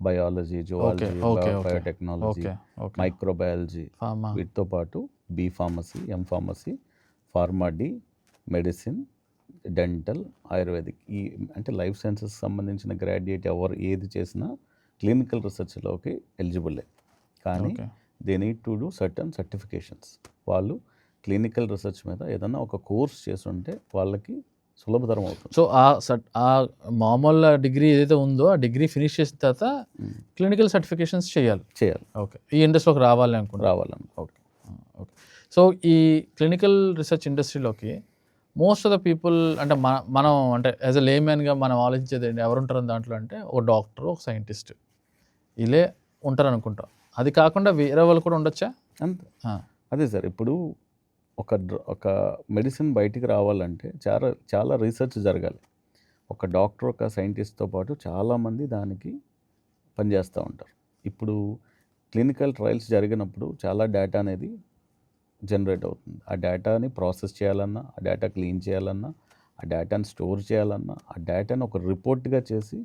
biology, zoology, biotechnology, microbiology, వీటితో పాటు B pharmacy, M pharmacy, pharma D, medicine, dental, Ayurvedic. ఈ అంటే లైఫ్ సైన్సెస్ సంబంధించిన గ్రాడ్యుయేట్ ఎవరు ఏది చేసినా క్లినికల్ రీసెర్చ్లోకి ఎలిజిబుల్లే. కానీ they need to do certain certifications. వాళ్ళు క్లినికల్ రీసెర్చ్ మీద ఏదన్నా ఒక కోర్స్ చేస్తుంటే వాళ్ళకి సులభతరం అవుతుంది. సో ఆ మామూలు డిగ్రీ ఏదైతే ఉందో ఆ డిగ్రీ ఫినిష్ చేసిన తర్వాత క్లినికల్ సర్టిఫికేషన్స్ చేయాలి. ఓకే. ఈ ఇండస్ట్రీలోకి రావాలని ఓకే. సో ఈ క్లినికల్ రీసెర్చ్ ఇండస్ట్రీలోకి మోస్ట్ ఆఫ్ ద పీపుల్ అంటే మనం అంటే యాజ్ అ లేమ్యాన్గా మనం ఆలోచించేది ఎవరు ఉంటారు దాంట్లో అంటే ఒక డాక్టర్, ఒక సైంటిస్ట్, ఇలే ఉంటారు అనుకుంటాం. అది కాకుండా వేరే వాళ్ళు కూడా ఉండొచ్చా? అంతే. అదే సార్, ఇప్పుడు ఒక మెడిసిన్ బయటికి రావాలంటే చాలా రీసెర్చ్ జరగాలి. ఒక డాక్టర్, ఒక సైంటిస్ట్తో పాటు చాలామంది దానికి పనిచేస్తూ ఉంటారు. ఇప్పుడు క్లినికల్ ట్రయల్స్ జరిగినప్పుడు చాలా డేటా అనేది జనరేట్ అవుతుంది. ఆ డేటాని ప్రాసెస్ చేయాలన్నా, ఆ డేటా క్లీన్ చేయాలన్నా, ఆ డేటాని స్టోర్ చేయాలన్నా, ఆ డేటాని ఒక రిపోర్ట్గా చేసి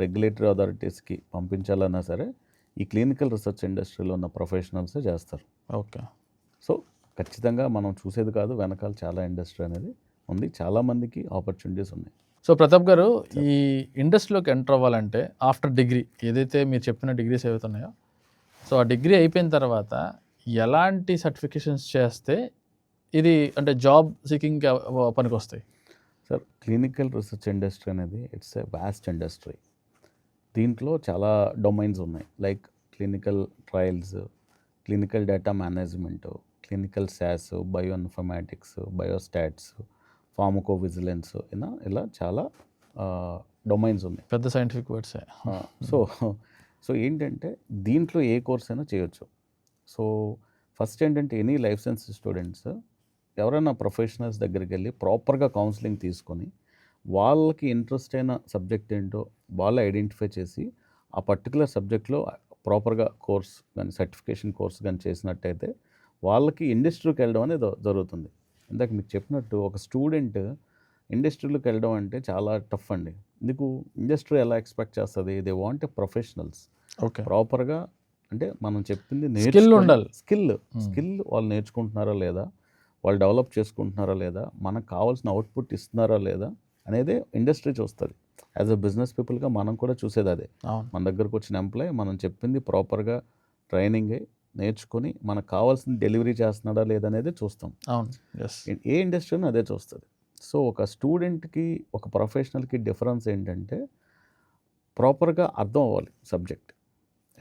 రెగ్యులేటరీ అథారిటీస్కి పంపించాలన్నా సరే ఈ క్లినికల్ రీసెర్చ్ ఇండస్ట్రీలో ఉన్న ప్రొఫెషనల్సే చేస్తారు. ఓకే. సో ఖచ్చితంగా మనం చూసేది కాదు, వెనకాల చాలా ఇండస్ట్రీ అనేది ఉంది, చాలామందికి ఆపర్చునిటీస్ ఉన్నాయి. సో ప్రతాప్ గారు, ఈ ఇండస్ట్రీలోకి ఎంటర్ అవ్వాలంటే ఆఫ్టర్ డిగ్రీ ఏదైతే మీరు చెప్పిన డిగ్రీస్ ఏవైతే ఉన్నాయో, సో ఆ డిగ్రీ అయిపోయిన తర్వాత ఎలాంటి సర్టిఫికేషన్స్ చేస్తే ఇది అంటే జాబ్ సీకింగ్ పనికి వస్తాయి? సార్, క్లినికల్ రీసెర్చ్ ఇండస్ట్రీ అనేది ఇట్స్ ఏ వాస్ట్ ఇండస్ట్రీ. దీంట్లో చాలా డొమైన్స్ ఉన్నాయి, like clinical trials, clinical data management, clinical SAS, bioinformatics, biostats, pharmacovigilance, ఇలా చాలా డొమైన్స్ ఉన్నాయి. పెద్ద సైంటిఫిక్ వర్డ్సే. సో ఏంటంటే దీంట్లో ఏ కోర్స్ అయినా చేయొచ్చు. సో ఫస్ట్ ఏంటంటే ఎనీ లైఫ్ సైన్స్ స్టూడెంట్స్ ఎవరైనా ప్రొఫెషనల్స్ దగ్గరికి వెళ్ళి ప్రాపర్గా కౌన్సిలింగ్ తీసుకొని వాళ్ళకి ఇంట్రెస్ట్ అయిన సబ్జెక్ట్ ఏంటో వాళ్ళు ఐడెంటిఫై చేసి ఆ పర్టికులర్ సబ్జెక్ట్లో ప్రాపర్గా కోర్స్ కానీ సర్టిఫికేషన్ కోర్స్ కానీ చేసినట్టయితే వాళ్ళకి ఇండస్ట్రీకి వెళ్ళడం అనేది జరుగుతుంది. ఇందాక మీకు చెప్పినట్టు ఒక స్టూడెంట్ ఇండస్ట్రీలోకి వెళ్ళడం అంటే చాలా టఫ్ అండి. ఎందుకు, ఇండస్ట్రీ ఎలా ఎక్స్పెక్ట్ చేస్తుంది, they want a professionals. Okay. ప్రాపర్గా అంటే మనం చెప్పింది స్కిల్ ఉండాలి. స్కిల్ వాళ్ళు నేర్చుకుంటున్నారా లేదా, వాళ్ళు డెవలప్ చేసుకుంటున్నారా లేదా, మనకు కావాల్సిన అవుట్పుట్ ఇస్తున్నారా లేదా అనేది ఇండస్ట్రీ చూస్తుంది. యాజ్ అ బిజినెస్ పీపుల్గా మనం కూడా చూసేది అదే. మన దగ్గరకు వచ్చిన ఎంప్లాయ్ మనం చెప్పింది ప్రాపర్గా ట్రైనింగ్ నేర్చుకొని మనకు కావాల్సిన డెలివరీ చేస్తున్నాడా లేదనేది చూస్తాం. ఏ ఇండస్ట్రీని అదే చూస్తుంది. సో ఒక స్టూడెంట్కి, ఒక ప్రొఫెషనల్కి డిఫరెన్స్ ఏంటంటే ప్రాపర్గా అర్థం అవ్వాలి సబ్జెక్ట్,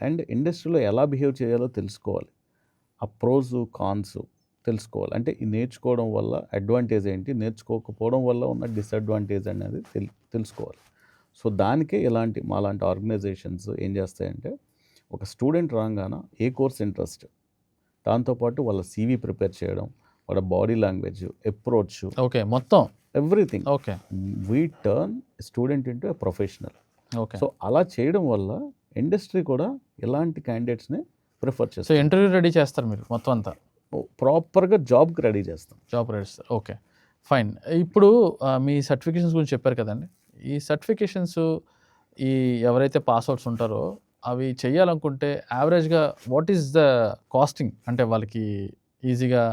అండ్ ఇండస్ట్రీలో ఎలా బిహేవ్ చేయాలో తెలుసుకోవాలి, ఆ ప్రోస్ కాన్స్ తెలుసుకోవాలి. అంటే ఈ నేర్చుకోవడం వల్ల అడ్వాంటేజ్ ఏంటి, నేర్చుకోకపోవడం వల్ల ఉన్న డిసడ్వాంటేజ్ అనేది తెలుసుకోవాలి. సో దానికే మాలాంటి ఆర్గనైజేషన్స్ ఏం చేస్తాయంటే ఒక స్టూడెంట్ రాగానే ఏ కోర్స్ ఇంట్రెస్ట్, దాంతోపాటు వాళ్ళ CV ప్రిపేర్ చేయడం, వాళ్ళ బాడీ లాంగ్వేజ్, అప్రోచ్, ఓకే, మొత్తం everything. Okay, we turn student into a professional. Okay. So అలా చేయడం వల్ల ఇండస్ట్రీ కూడా ఇలాంటి క్యాండిడేట్స్ని ప్రిఫర్ చేస్తారు. సో ఇంటర్వ్యూ రెడీ చేస్తారు మీరు మొత్తం అంతా, ప్రాపర్గా జాబ్కి రెడీ చేస్తాం. జాబ్ రెడీ చేస్తారు. Okay, fine. ఇప్పుడు మీ సర్టిఫికేషన్స్ గురించి చెప్పారు కదండి. ఈ సర్టిఫికేషన్స్ ఈ ఎవరైతే పాస్అవుట్స్ ఉంటారో అవి చేయాలనుకుంటే యావరేజ్గా వాట్ ఈస్ ద కాస్టింగ్, అంటే వాళ్ళకి ఈజీగా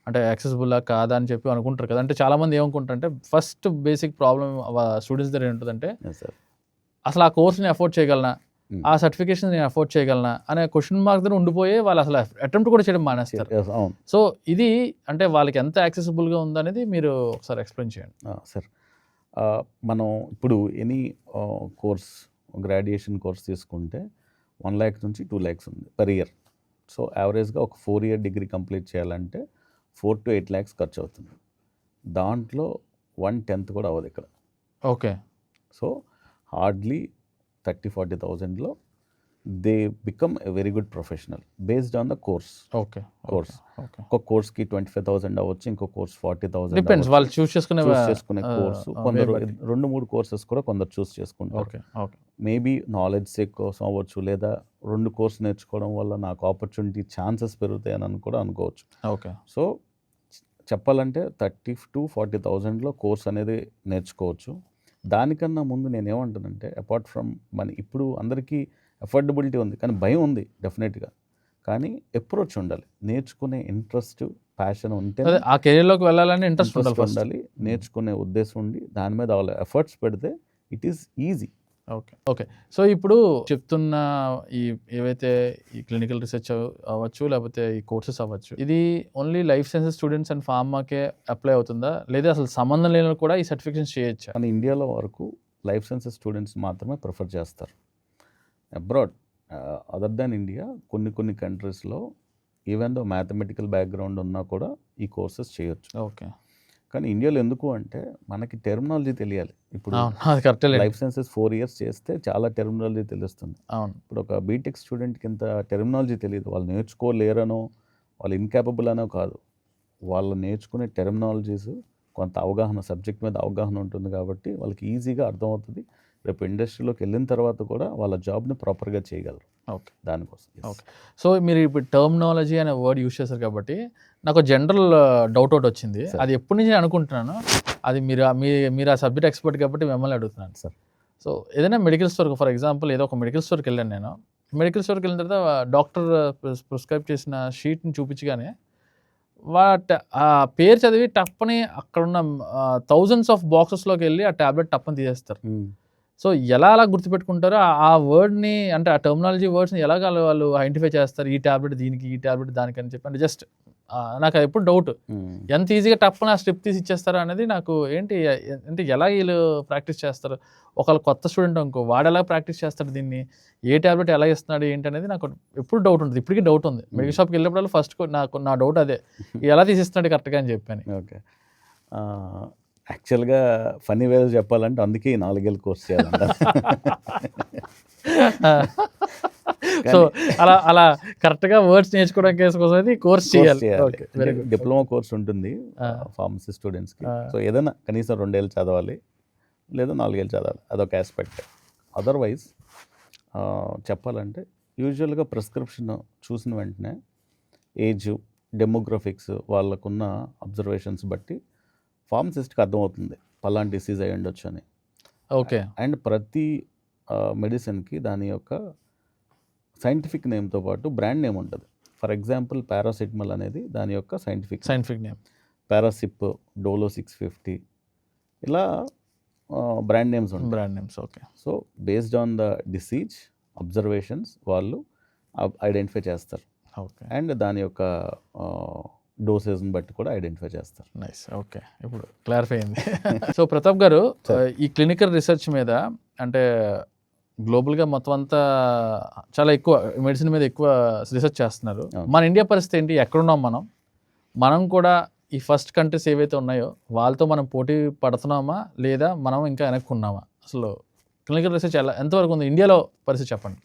అంటే యాక్సెసిబుల్లా కాదా అని చెప్పి అనుకుంటారు కదా. అంటే చాలామంది ఏమనుకుంటారంటే ఫస్ట్ బేసిక్ ప్రాబ్లం స్టూడెంట్స్ దగ్గర ఏంటంటే అసలు ఆ కోర్స్ని అఫోర్డ్ చేయగలనా, ఆ సర్టిఫికేషన్ నేను అఫోర్డ్ చేయగలనా అనే క్వశ్చన్ మార్క్ దగ్గర ఉండిపోయి వాళ్ళు అసలు అటెంప్ట్ కూడా చేయడం మానేస్తారు. అవును సో ఇది అంటే వాళ్ళకి ఎంత యాక్సెసిబుల్గా ఉందనేది మీరు ఒకసారి ఎక్స్ప్లెయిన్ చేయండి. సార్. మనం ఇప్పుడు ఎనీ కోర్స్ గ్రాడ్యుయేషన్ కోర్స్ తీసుకుంటే 1 lakh నుంచి 2 lakhs ఉంది పర్ ఇయర్. సో యావరేజ్గా ఒక 4 year డిగ్రీ కంప్లీట్ చేయాలంటే 4 to 8 lakhs ఖర్చు అవుతుంది. దాంట్లో 1/10 కూడా అవ్వదు ఇక్కడ. ఓకే. సో హార్డ్లీ 30,000-40,000లో they become a very good professional based on the course. Okay. Course okay. ఒక కోర్స్కి 25,000 అవ్వచ్చు, ఇంకో కోర్స్ 40,000 డిపెండ్స్ వాళ్ళు చూస్ చేసుకునే కోర్సు. కొందరు 2-3 కోర్సెస్ కూడా కొందరు చూస్ చేసుకుంటారు. Okay. Okay. Maybe knowledge sake కోసం అవ్వచ్చు, లేదా 2 కోర్స్ నేర్చుకోవడం వల్ల నాకు ఆపర్చునిటీ ఛాన్సెస్ పెరుగుతాయని కూడా అనుకోవచ్చు. ఓకే. సో చెప్పాలంటే 30,000-40,000లో కోర్స్ అనేది నేర్చుకోవచ్చు. దానికన్నా ముందు నేనేమంటానంటే అపార్ట్ ఫ్రమ్ మనీ, ఇప్పుడు అందరికీ అఫోర్డబిలిటీ ఉంది కానీ భయం ఉంది డెఫినెట్గా. కానీ అప్రోచ్ ఉండాలి, నేర్చుకునే ఇంట్రెస్ట్ ప్యాషన్ ఉంటే ఆ కెరీర్లోకి వెళ్ళాలని ఇంట్రెస్ట్ ఉండాలి, నేర్చుకునే ఉద్దేశం ఉండి దాని మీద ఎఫర్ట్స్ పెడితే it is easy. Okay. Okay. So ఇప్పుడు చెప్తున్న ఈ ఏవైతే ఈ క్లినికల్ రీసెర్చ్ అవ్వచ్చు, లేకపోతే ఈ కోర్సెస్ అవ్వచ్చు, ఇది only life sciences students and ఫార్మాకే అప్లై అవుతుందా, లేదా అసలు సంబంధం లేని కూడా ఈ సర్టిఫికేషన్ చేయొచ్చా? కానీ ఇండియాలో వరకు లైఫ్ సైన్సెస్ స్టూడెంట్స్ మాత్రమే ప్రిఫర్ చేస్తారు. అబ్రాడ్ అదర్ దాన్ ఇండియా కొన్ని కంట్రీస్లో ఈవెన్ దో మ్యాథమెటికల్ బ్యాక్గ్రౌండ్ ఉన్నా కూడా ఈ కోర్సెస్ చేయొచ్చు. ఓకే. కానీ ఇండియాలో ఎందుకు అంటే మనకి టెర్మినాలజీ తెలియాలి. ఇప్పుడు లైఫ్ సైన్సెస్ 4 years చేస్తే చాలా టెర్మినాలజీ తెలుస్తుంది. అవును. ఇప్పుడు ఒక బీటెక్ స్టూడెంట్కి ఇంత టెర్మినాలజీ తెలియదు. వాళ్ళు నేర్చుకోలేరనో వాళ్ళు ఇన్కేపబుల్ అనో కాదు, వాళ్ళు నేర్చుకునే టెర్మినాలజీస్ కొంత అవగాహన, సబ్జెక్ట్ మీద అవగాహన ఉంటుంది కాబట్టి వాళ్ళకి ఈజీగా అర్థమవుతుంది. రేపు ఇండస్ట్రీలోకి వెళ్ళిన తర్వాత కూడా వాళ్ళ జాబ్ని ప్రాపర్గా చేయగలరు. ఓకే. దానికోసం. ఓకే. సో మీరు ఇప్పుడు టర్మినాలజీ అనే వర్డ్ యూస్ చేశారు కాబట్టి నాకు జనరల్ డౌట్ ఒకటి వచ్చింది. అది ఎప్పటి నుంచి అనుకుంటున్నాను, అది మీరు ఆ సబ్జెక్ట్ ఎక్స్పర్ట్ కాబట్టి మిమ్మల్ని అడుగుతున్నాను సార్. సో ఏదైనా మెడికల్ స్టోర్, ఫర్ ఎగ్జాంపుల్ ఏదో ఒక మెడికల్ స్టోర్కి వెళ్ళాను నేను. మెడికల్ స్టోర్కి వెళ్ళిన తర్వాత డాక్టర్ ప్రిస్క్రైబ్ చేసిన షీట్ని చూపించగానే ఆ పేరు చదివి టప్పని అక్కడున్న థౌజండ్స్ ఆఫ్ బాక్సెస్లోకి వెళ్ళి ఆ ట్యాబ్లెట్ టప్పని తీసేస్తారు. సో ఎలా అలా గుర్తుపెట్టుకుంటారో ఆ వర్డ్ని, అంటే ఆ టర్మినాలజీ వర్డ్స్ని ఎలాగ వాళ్ళు ఐడెంటిఫై చేస్తారు, ఈ ట్యాబ్లెట్ దీనికి, ఈ ట్యాబ్లెట్ దానికి అని చెప్పి. అంటే జస్ట్ నాకు ఎప్పుడు డౌట్, ఎంత ఈజీగా టప్పని ఆ స్ట్రిప్ తీసి ఇచ్చేస్తారో అనేది నాకు ఏంటి, అంటే ఎలా వీళ్ళు ప్రాక్టీస్ చేస్తారు. ఒకళ్ళు కొత్త స్టూడెంట్ అనుకో, వాడు ఎలా ప్రాక్టీస్ చేస్తాడు దీన్ని, ఏ ట్యాబ్లెట్ ఎలా ఇస్తున్నాడు ఏంటి అనేది నాకు ఎప్పుడు డౌట్ ఉంటుంది. ఇప్పటికీ డౌట్ ఉంది. మెడికల్ షాప్కి వెళ్ళినప్పుడు ఫస్ట్ నా డౌట్ అదే, ఎలా తీసిస్తున్నాడు కరెక్ట్గా అని చెప్పాను. ఓకే. యాక్చువల్గా ఫనీ వేలో చెప్పాలంటే అందుకే 4 year కోర్స్ చేయాలంట. సో అలా కరెక్ట్గా వర్డ్స్ నేర్చుకోవడం కోసం అయితే కోర్స్ చేయాలి. డిప్లొమా కోర్స్ ఉంటుంది ఫార్మసీ స్టూడెంట్స్కి. సో ఏదైనా కనీసం 2 years చదవాలి, లేదా 4 years చదవాలి, అదొక ఆస్పెక్ట్. అదర్వైజ్ చెప్పాలంటే యూజువల్గా ప్రిస్క్రిప్షన్ చూసిన వెంటనే ఏజ్, డెమోగ్రఫిక్స్, వాళ్ళకున్న అబ్జర్వేషన్స్ బట్టి ఫార్మసిస్ట్కి అర్థమవుతుంది పలాంటి డిసీజ్ అయ్యి ఉండొచ్చు అని. ఓకే. అండ్ ప్రతి మెడిసిన్కి దాని యొక్క సైంటిఫిక్ నేమ్తో పాటు బ్రాండ్ నేమ్ ఉంటుంది. ఫర్ ఎగ్జాంపుల్ పారాసిటమాల్ అనేది దాని యొక్క సైంటిఫిక్ నేమ్, పారాసిప్, డోలో 650, ఇలా బ్రాండ్ నేమ్స్ ఉంటాయి. Brand names. Okay. So based on the disease observations వాళ్ళు ఐడెంటిఫై చేస్తారు. ఓకే. అండ్ దాని యొక్క డోసేజ్ని బట్టి కూడా ఐడెంటిఫై చేస్తారు. నైస్. ఓకే, ఇప్పుడు క్లారిఫై అయింది. సో ప్రతాప్ గారు, ఈ క్లినికల్ రీసెర్చ్ మీద అంటే గ్లోబల్గా మొత్తం అంతా చాలా ఎక్కువ మెడిసిన్ మీద ఎక్కువ రీసెర్చ్ చేస్తున్నారు. మన ఇండియా పరిస్థితి ఏంటి, ఎక్కడున్నాం మనం కూడా ఈ ఫస్ట్ కంట్రీస్ ఏవైతే ఉన్నాయో వాళ్ళతో మనం పోటీ పడుతున్నామా, లేదా మనం ఇంకా వెనక్కున్నామా? అసలు క్లినికల్ రీసెర్చ్ ఎంతవరకు ఉంది ఇండియాలో పరిస్థితి చెప్పండి.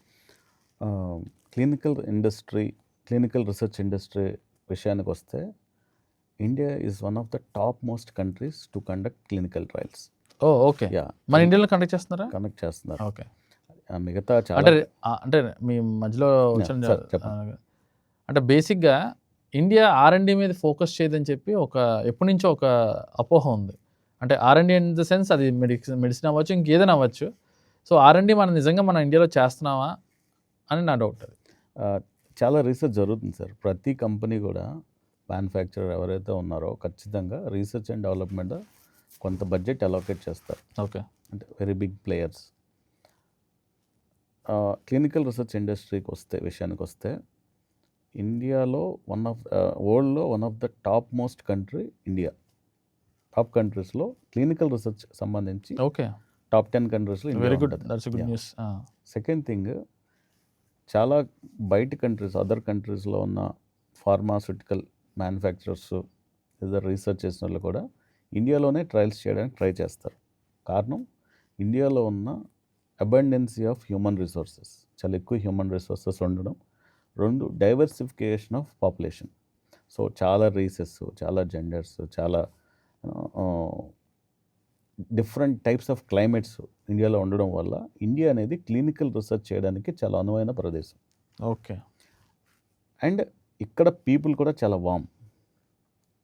క్లినికల్ రీసెర్చ్ ఇండస్ట్రీ విషయానికి వస్తే India is one of the top most countries to conduct clinical trials. Okay. మన ఇండియాలో కండక్ట్ చేస్తున్నారు. ఓకే. మిగతా అంటే మీ మధ్యలో అంటే బేసిక్గా ఇండియా R&D మీద ఫోకస్ చేయదని చెప్పి ఎప్పటి నుంచో ఒక అపోహ ఉంది. అంటే R&D ఇన్ ద సెన్స్ అది మెడిసిన్ అవ్వచ్చు, ఇంకేదైనా అవ్వచ్చు. సో R&D మనం నిజంగా మన ఇండియాలో చేస్తున్నామా అని నా డౌట్. అది చాలా రీసెర్చ్ జరుగుతుంది సార్. ప్రతి కంపెనీ కూడా మ్యానుఫ్యాక్చరర్ ఎవరైతే ఉన్నారో ఖచ్చితంగా రీసెర్చ్ అండ్ డెవలప్మెంట్ కొంత బడ్జెట్ అలోకేట్ చేస్తారు. ఓకే. అంటే very big players. Clinical research ఇండస్ట్రీకి విషయానికి వస్తే ఇండియాలో వరల్డ్లో one of the top most country India. Top కంట్రీస్లో క్లినికల్ రీసెర్చ్ సంబంధించి ఓకే, టాప్ 10 కంట్రీస్లో ఇండియా వెరీ గుడ్, ఉంటుంది. That's good Yeah. News. Second thing, చాలా బయట కంట్రీస్, అదర్ కంట్రీస్లో ఉన్న ఫార్మాస్యూటికల్ మ్యానుఫ్యాక్చరర్స్ లేదా రీసెర్చ్ చేసిన వాళ్ళు కూడా ఇండియాలోనే ట్రయల్స్ చేయడానికి ట్రై చేస్తారు. కారణం, ఇండియాలో ఉన్న అబండెన్సీ ఆఫ్ హ్యూమన్ రిసోర్సెస్, చాలా ఎక్కువ హ్యూమన్ రిసోర్సెస్ ఉండడం. 2, డైవర్సిఫికేషన్ ఆఫ్ పాపులేషన్. సో చాలా రేసెస్, చాలా జెండర్స్, చాలా డిఫరెంట్ టైప్స్ ఆఫ్ క్లైమేట్స్ ఇండియాలో ఉండడం వల్ల ఇండియా అనేది క్లినికల్ రీసెర్చ్ చేయడానికి చాలా అనువైన ప్రదేశం. ఓకే, అండ్ ఇక్కడ పీపుల్ కూడా చాలా వామ్.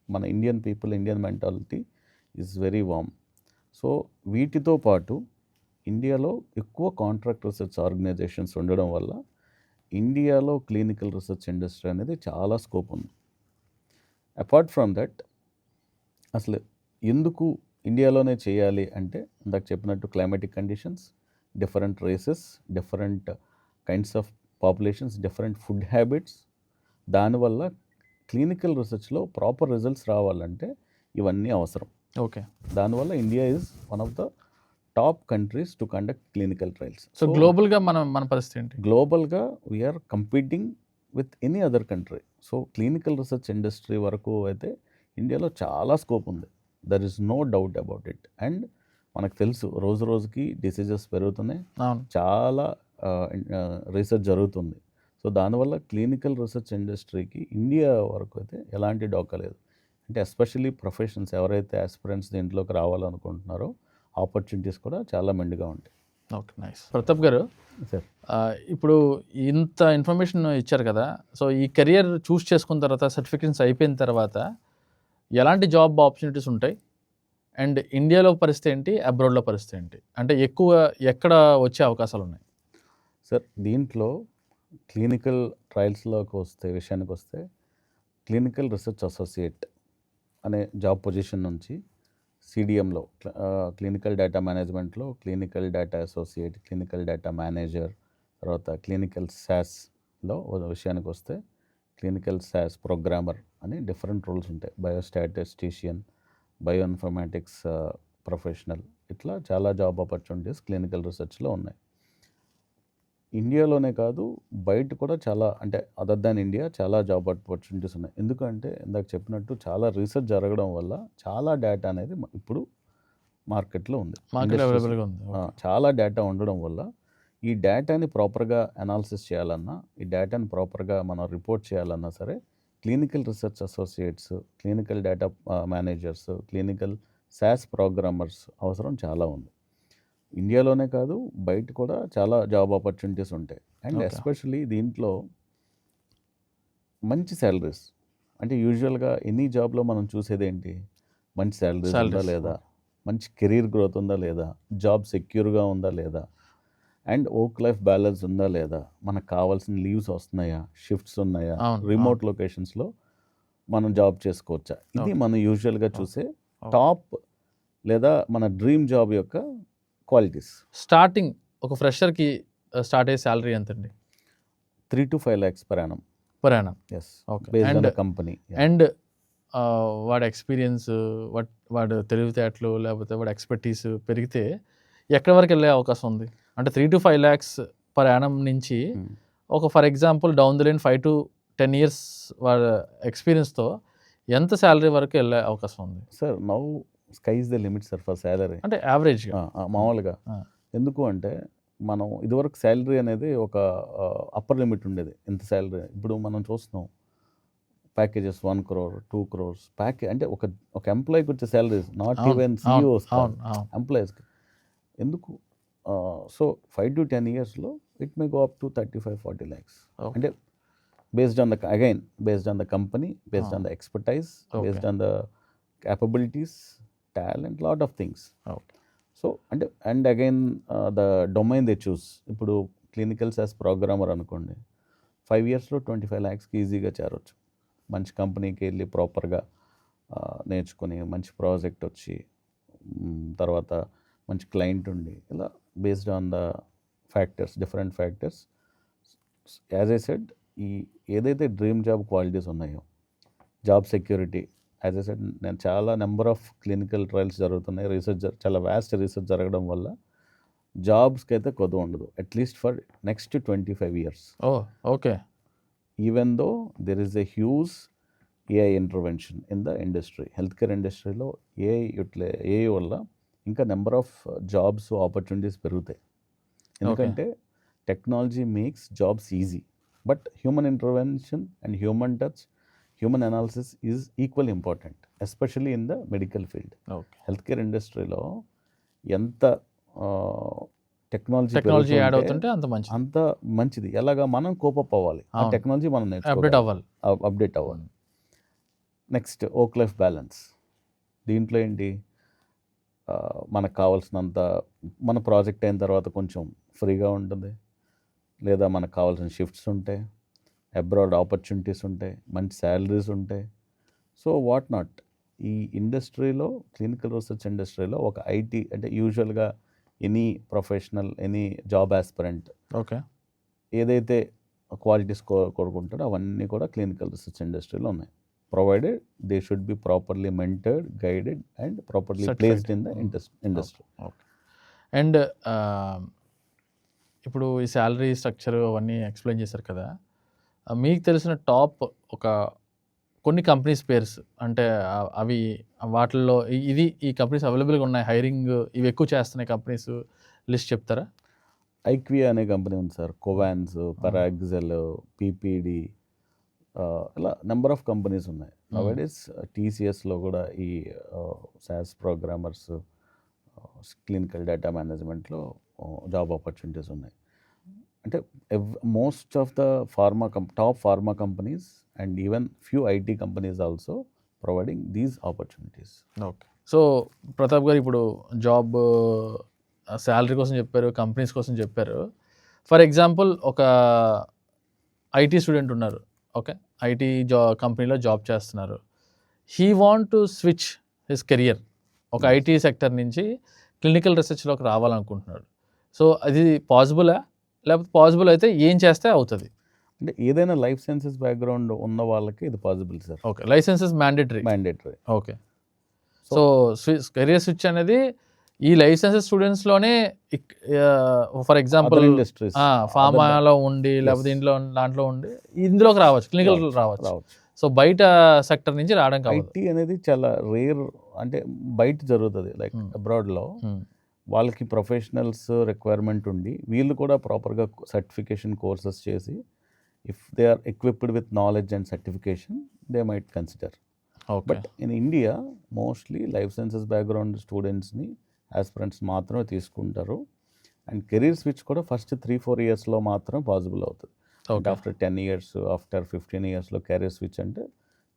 మన Indian mentality is very warm. So వీటితో పాటు ఇండియాలో ఎక్కువ కాంట్రాక్ట్ రీసెర్చ్ ఆర్గనైజేషన్స్ ఉండడం వల్ల ఇండియాలో క్లినికల్ రీసెర్చ్ ఇండస్ట్రీ అనేది చాలా స్కోప్ ఉంది. అపార్ట్ ఫ్రమ్ దట్, అసలు ఎందుకు ఇండియాలోనే చేయాలి అంటే, ఇందాక చెప్పినట్టు climatic conditions, different races, different kinds of populations, different food habits. దానివల్ల క్లినికల్ రీసెర్చ్లో ప్రాపర్ రిజల్ట్స్ రావాలంటే ఇవన్నీ అవసరం. ఓకే. దానివల్ల India is one of the top countries to conduct clinical trials. So గ్లోబల్గా మన పరిస్థితి ఏంటి? గ్లోబల్గా we are competing with any other country. So clinical research industry వరకు అయితే ఇండియాలో చాలా స్కోప్ ఉంది. There is no doubt about it. And మనకు తెలుసు, రోజు రోజుకి డిసీజెస్ పెరుగుతున్నాయి, అవును, చాలా రీసెర్చ్ జరుగుతుంది. సో దానివల్ల క్లినికల్ రీసెర్చ్ ఇండస్ట్రీకి ఇండియా వరకు అయితే ఎలాంటి డోకా లేదు. అంటే ఎస్పెషల్లీ ప్రొఫెషన్స్ ఎవరైతే ఆస్పిరెంట్స్ దీంట్లోకి రావాలనుకుంటున్నారో ఆపర్చునిటీస్ కూడా చాలా మెండుగా ఉంటాయి. Okay, nice. ప్రతాప్ గారు, సార్, ఇప్పుడు ఇంత ఇన్ఫర్మేషన్ ఇచ్చారు కదా, సో ఈ కెరియర్ చూస్ చేసుకున్న తర్వాత, సర్టిఫికేషన్స్ అయిపోయిన తర్వాత ఎలాంటి జాబ్ ఆపర్చునిటీస్ ఉంటాయి? అండ్ ఇండియాలో పరిస్థితి ఏంటి, అబ్రాడ్లో పరిస్థితి ఏంటి? అంటే ఎక్కువ ఎక్కడ వచ్చే అవకాశాలు ఉన్నాయి? సార్, దీంట్లో క్లినికల్ ట్రయల్స్లోకి విషయానికి వస్తే క్లినికల్ రీసెర్చ్ అసోసియేట్ అనే జాబ్ పొజిషన్ నుంచి సిడిఎంలో, క్లినికల్ డేటా మేనేజ్మెంట్లో clinical data associate, clinical data manager, తర్వాత క్లినికల్ SaaSలో విషయానికి వస్తే క్లినికల్ SaaS ప్రోగ్రామర్ అని డిఫరెంట్ రోల్స్ ఉంటాయి. బయోస్టాటిస్టిషియన్, బయోఇన్ఫర్మాటిక్స్ ప్రొఫెషనల్, ఇట్లా చాలా జాబ్ ఆపర్చునిటీస్ క్లినికల్ రీసెర్చ్లో ఉన్నాయి. ఇండియాలోనే కాదు, బయట కూడా చాలా, అంటే అదర్ దాన్ ఇండియా చాలా జాబ్ ఆపర్చునిటీస్ ఉన్నాయి. ఎందుకంటే ఇందాక చెప్పినట్టు చాలా రీసెర్చ్ జరగడం వల్ల చాలా డేటా అనేది ఇప్పుడు మార్కెట్లో ఉంది, అవైలబుల్గా ఉంది. చాలా డేటా ఉండడం వల్ల ఈ డేటాని ప్రాపర్గా అనాలిసిస్ చేయాలన్నా, ఈ డేటాని ప్రాపర్గా మనం రిపోర్ట్ చేయాలన్నా సరే clinical research associates, clinical data managers, clinical SaaS programmers అవసరం చాలా ఉంది. ఇండియాలోనే కాదు, బయట కూడా చాలా జాబ్ ఆపర్చునిటీస్ ఉంటాయి. అండ్ ఎస్పెషల్లీ దీంట్లో మంచి శాలరీస్. అంటే యూజువల్గా ఎనీ జాబ్లో మనం చూసేది ఏంటి, మంచి శాలరీస్ ఉందా లేదా, మంచి కెరీర్ గ్రోత్ ఉందా లేదా, జాబ్ సెక్యూర్గా ఉందా లేదా, అండ్ వర్క్ లైఫ్ బ్యాలెన్స్ ఉందా లేదా, మనకు కావాల్సిన లీవ్స్ వస్తున్నాయా, షిఫ్ట్స్ ఉన్నాయా, రిమోట్ లొకేషన్స్లో మనం జాబ్ చేసుకోవచ్చా. ఇది మనం యూజువల్గా చూసే టాప్ లేదా మన డ్రీమ్ జాబ్ యొక్క క్వాలిటీస్. స్టార్టింగ్ ఒక ఫ్రెషర్కి స్టార్ట్ అయ్యే శాలరీ ఎంత అండి? 3 to 5 lakhs per annum. Yes. Okay. Based on the company. And వాడి ఎక్స్పీరియన్స్, వాడు తెలివితేటలు, లేకపోతే వాడి ఎక్స్పర్టీస్ పెరిగితే ఎక్కడి వరకు వెళ్ళే అవకాశం ఉంది? అంటే 3 to 5 lakhs per annum నుంచి ఒక for example down the line 5 to 10 years వాడి ఎక్స్పీరియన్స్తో ఎంత శాలరీ వరకు వెళ్ళే అవకాశం ఉంది? Sir, now sky is the limit sir for salary. అంటే యావరేజ్గా మామూలుగా. ఎందుకు అంటే మనం ఇదివరకు శాలరీ అనేది ఒక అప్పర్ లిమిట్ ఉండేది, ఎంత శాలరీ. ఇప్పుడు మనం చూస్తున్నాం ప్యాకేజెస్ 1 crore, 2 crores ప్యాకేజ్. అంటే ఒక ఎంప్లాయీకి వచ్చే శాలరీస్, నాట్ ఈవెన్ CEOs, ఎంప్లాయీస్కి. ఎందుకు? సో 5 to 10 yearsలో it may go up to 35-40 lakhs. అంటే based on the company, based on the expertise, based on the capabilities, talent, lot of things. So అంటే and again the domain they choose. ఇప్పుడు clinical SaaS programmer అనుకోండి, 5 yearsలో 25 lakhsకి ఈజీగా చేరవచ్చు. మంచి కంపెనీకి వెళ్ళి ప్రాపర్గా నేర్చుకుని మంచి ప్రాజెక్ట్ వచ్చి తర్వాత మంచి క్లయింట్ ఉండి, ఇలా based on the factors, different factors. As I said, ఈ ఏదైతే డ్రీమ్ జాబ్ క్వాలిటీస్ ఉన్నాయో, job security, as I said, నేను చాలా నెంబర్ ఆఫ్ క్లినికల్ ట్రయల్స్ జరుగుతున్నాయి, రీసెర్చ్ చాలా వ్యాస్ట్ రీసెర్చ్ జరగడం వల్ల జాబ్స్కి అయితే కొద్ది ఉండదు, at least for next 25 years. Oh okay. Even though there is a huge AI intervention in the industry, health care ఇండస్ట్రీలో ఏఐ వల్ల ఇంకా నెంబర్ ఆఫ్ జాబ్స్ ఆపర్చునిటీస్ పెరుగుతాయి. ఎందుకంటే technology makes jobs easy, but human intervention and human touch, human analysis is equal important, especially in the medical field. Okay. Health care ఇండస్ట్రీలో ఎంత technology technology add అవుతుంటే అంత మంచిది. ఎలాగా మనం కోపప్ అవ్వాలి, ఆ టెక్నాలజీ మనం అప్డేట్ అవ్వాలి. అప్డేట్ అవ్వాలి. Next work life balance. దీంట్లో ఏంటి, మనకు కావాల్సినంత మన ప్రాజెక్ట్ అయిన తర్వాత కొంచెం ఫ్రీగా ఉంటుంది, లేదా మనకు కావాల్సిన షిఫ్ట్స్ ఉంటాయి, అబ్రాడ్ ఆపర్చునిటీస్ ఉంటాయి, మంచి శాలరీస్ ఉంటాయి. సో వాట్ నాట్, ఈ ఇండస్ట్రీలో, క్లినికల్ రీసెర్చ్ ఇండస్ట్రీలో ఒక ఐటీ అంటే యూజువల్గా any professional, any job aspirant okay ఏదైతే క్వాలిటీస్ కోరుకుంటాడో అవన్నీ కూడా క్లినికల్ రీసెర్చ్ ఇండస్ట్రీలో ఉన్నాయి. Provided they should be properly mentored, guided and properly placed in the industry. Okay. And ఇప్పుడు ఈ శాలరీ స్ట్రక్చర్ అవన్నీ ఎక్స్ప్లెయిన్ చేశారు కదా, మీకు తెలిసిన టాప్ కొన్ని కంపెనీస్ పేర్స్, అంటే అవి వాటిల్లో ఈ కంపెనీస్ అవైలబుల్గా ఉన్నాయి, హైరింగ్ ఇవి ఎక్కువ చేస్తున్నాయి కంపెనీస్ లిస్ట్ చెప్తారా? ఐక్వియా అనే కంపెనీ ఉంది సార్, కోవాన్స్, పరాగ్జెల్, పీపీడి, ఇలా నెంబర్ ఆఫ్ కంపెనీస్ ఉన్నాయి. నౌడేస్ టీసీఎస్లో కూడా ఈ సాస్ ప్రోగ్రామర్స్, క్లినికల్ డేటా మేనేజ్మెంట్లో జాబ్ ఆపర్చునిటీస్ ఉన్నాయి. అంటే most of the top pharma companies and even few IT companies also providing these opportunities. Okay. So Pratap గారు, ఇప్పుడు జాబ్ శాలరీ కోసం చెప్పారు, కంపెనీస్ కోసం చెప్పారు. ఫర్ ఎగ్జాంపుల్ ఒక ఐటీ స్టూడెంట్ ఉన్నారు, ఓకే, ఐటీ కంపెనీలో జాబ్ చేస్తున్నారు. He want to switch his career, ఒక ఐటీ సెక్టర్ నుంచి క్లినికల్ రీసెర్చ్లోకి రావాలనుకుంటున్నాడు. సో అది పాసిబులా, లేకపోతే పాసిబుల్ అయితే ఏం చేస్తే అవుతుంది? అంటే ఏదైనా లైఫ్ సైన్సెస్ బ్యాక్గ్రౌండ్ ఉన్న వాళ్ళకి ఇది possible sir. Okay, licences mandatory. Okay. So career switch అనేది ఈ లైసెన్సెస్ స్టూడెంట్స్లోనే, ఫర్ ఎగ్జాంపుల్ ఇండస్ట్రీస్ ఫార్మాలో ఉండి, లేకపోతే దాంట్లో ఉండి ఇందులోకి రావచ్చు, క్లినికల్ రావచ్చు. సో బయట సెక్టర్ నుంచి రావడం కావాలి. ఐటీ అనేది చాలా రేర్, అంటే బయట జరుగుతుంది, లైక్ అబ్రాడ్లో వాళ్ళకి ప్రొఫెషనల్స్ రిక్వైర్మెంట్ ఉండి వీళ్ళు కూడా ప్రాపర్గా సర్టిఫికేషన్ కోర్సెస్ చేసి, if they are equipped with knowledge and certification, they might consider. But in India mostly life sciences background స్టూడెంట్స్ని ఆస్పిరెంట్స్ మాత్రమే తీసుకుంటారు. అండ్ కెరీర్ స్విచ్ కూడా ఫస్ట్ 3-4 yearsలో మాత్రమే పాసిబుల్ అవుతుంది. ఆఫ్టర్ 10 years, ఆఫ్టర్ 15 yearsలో కెరీర్ స్విచ్ అంటే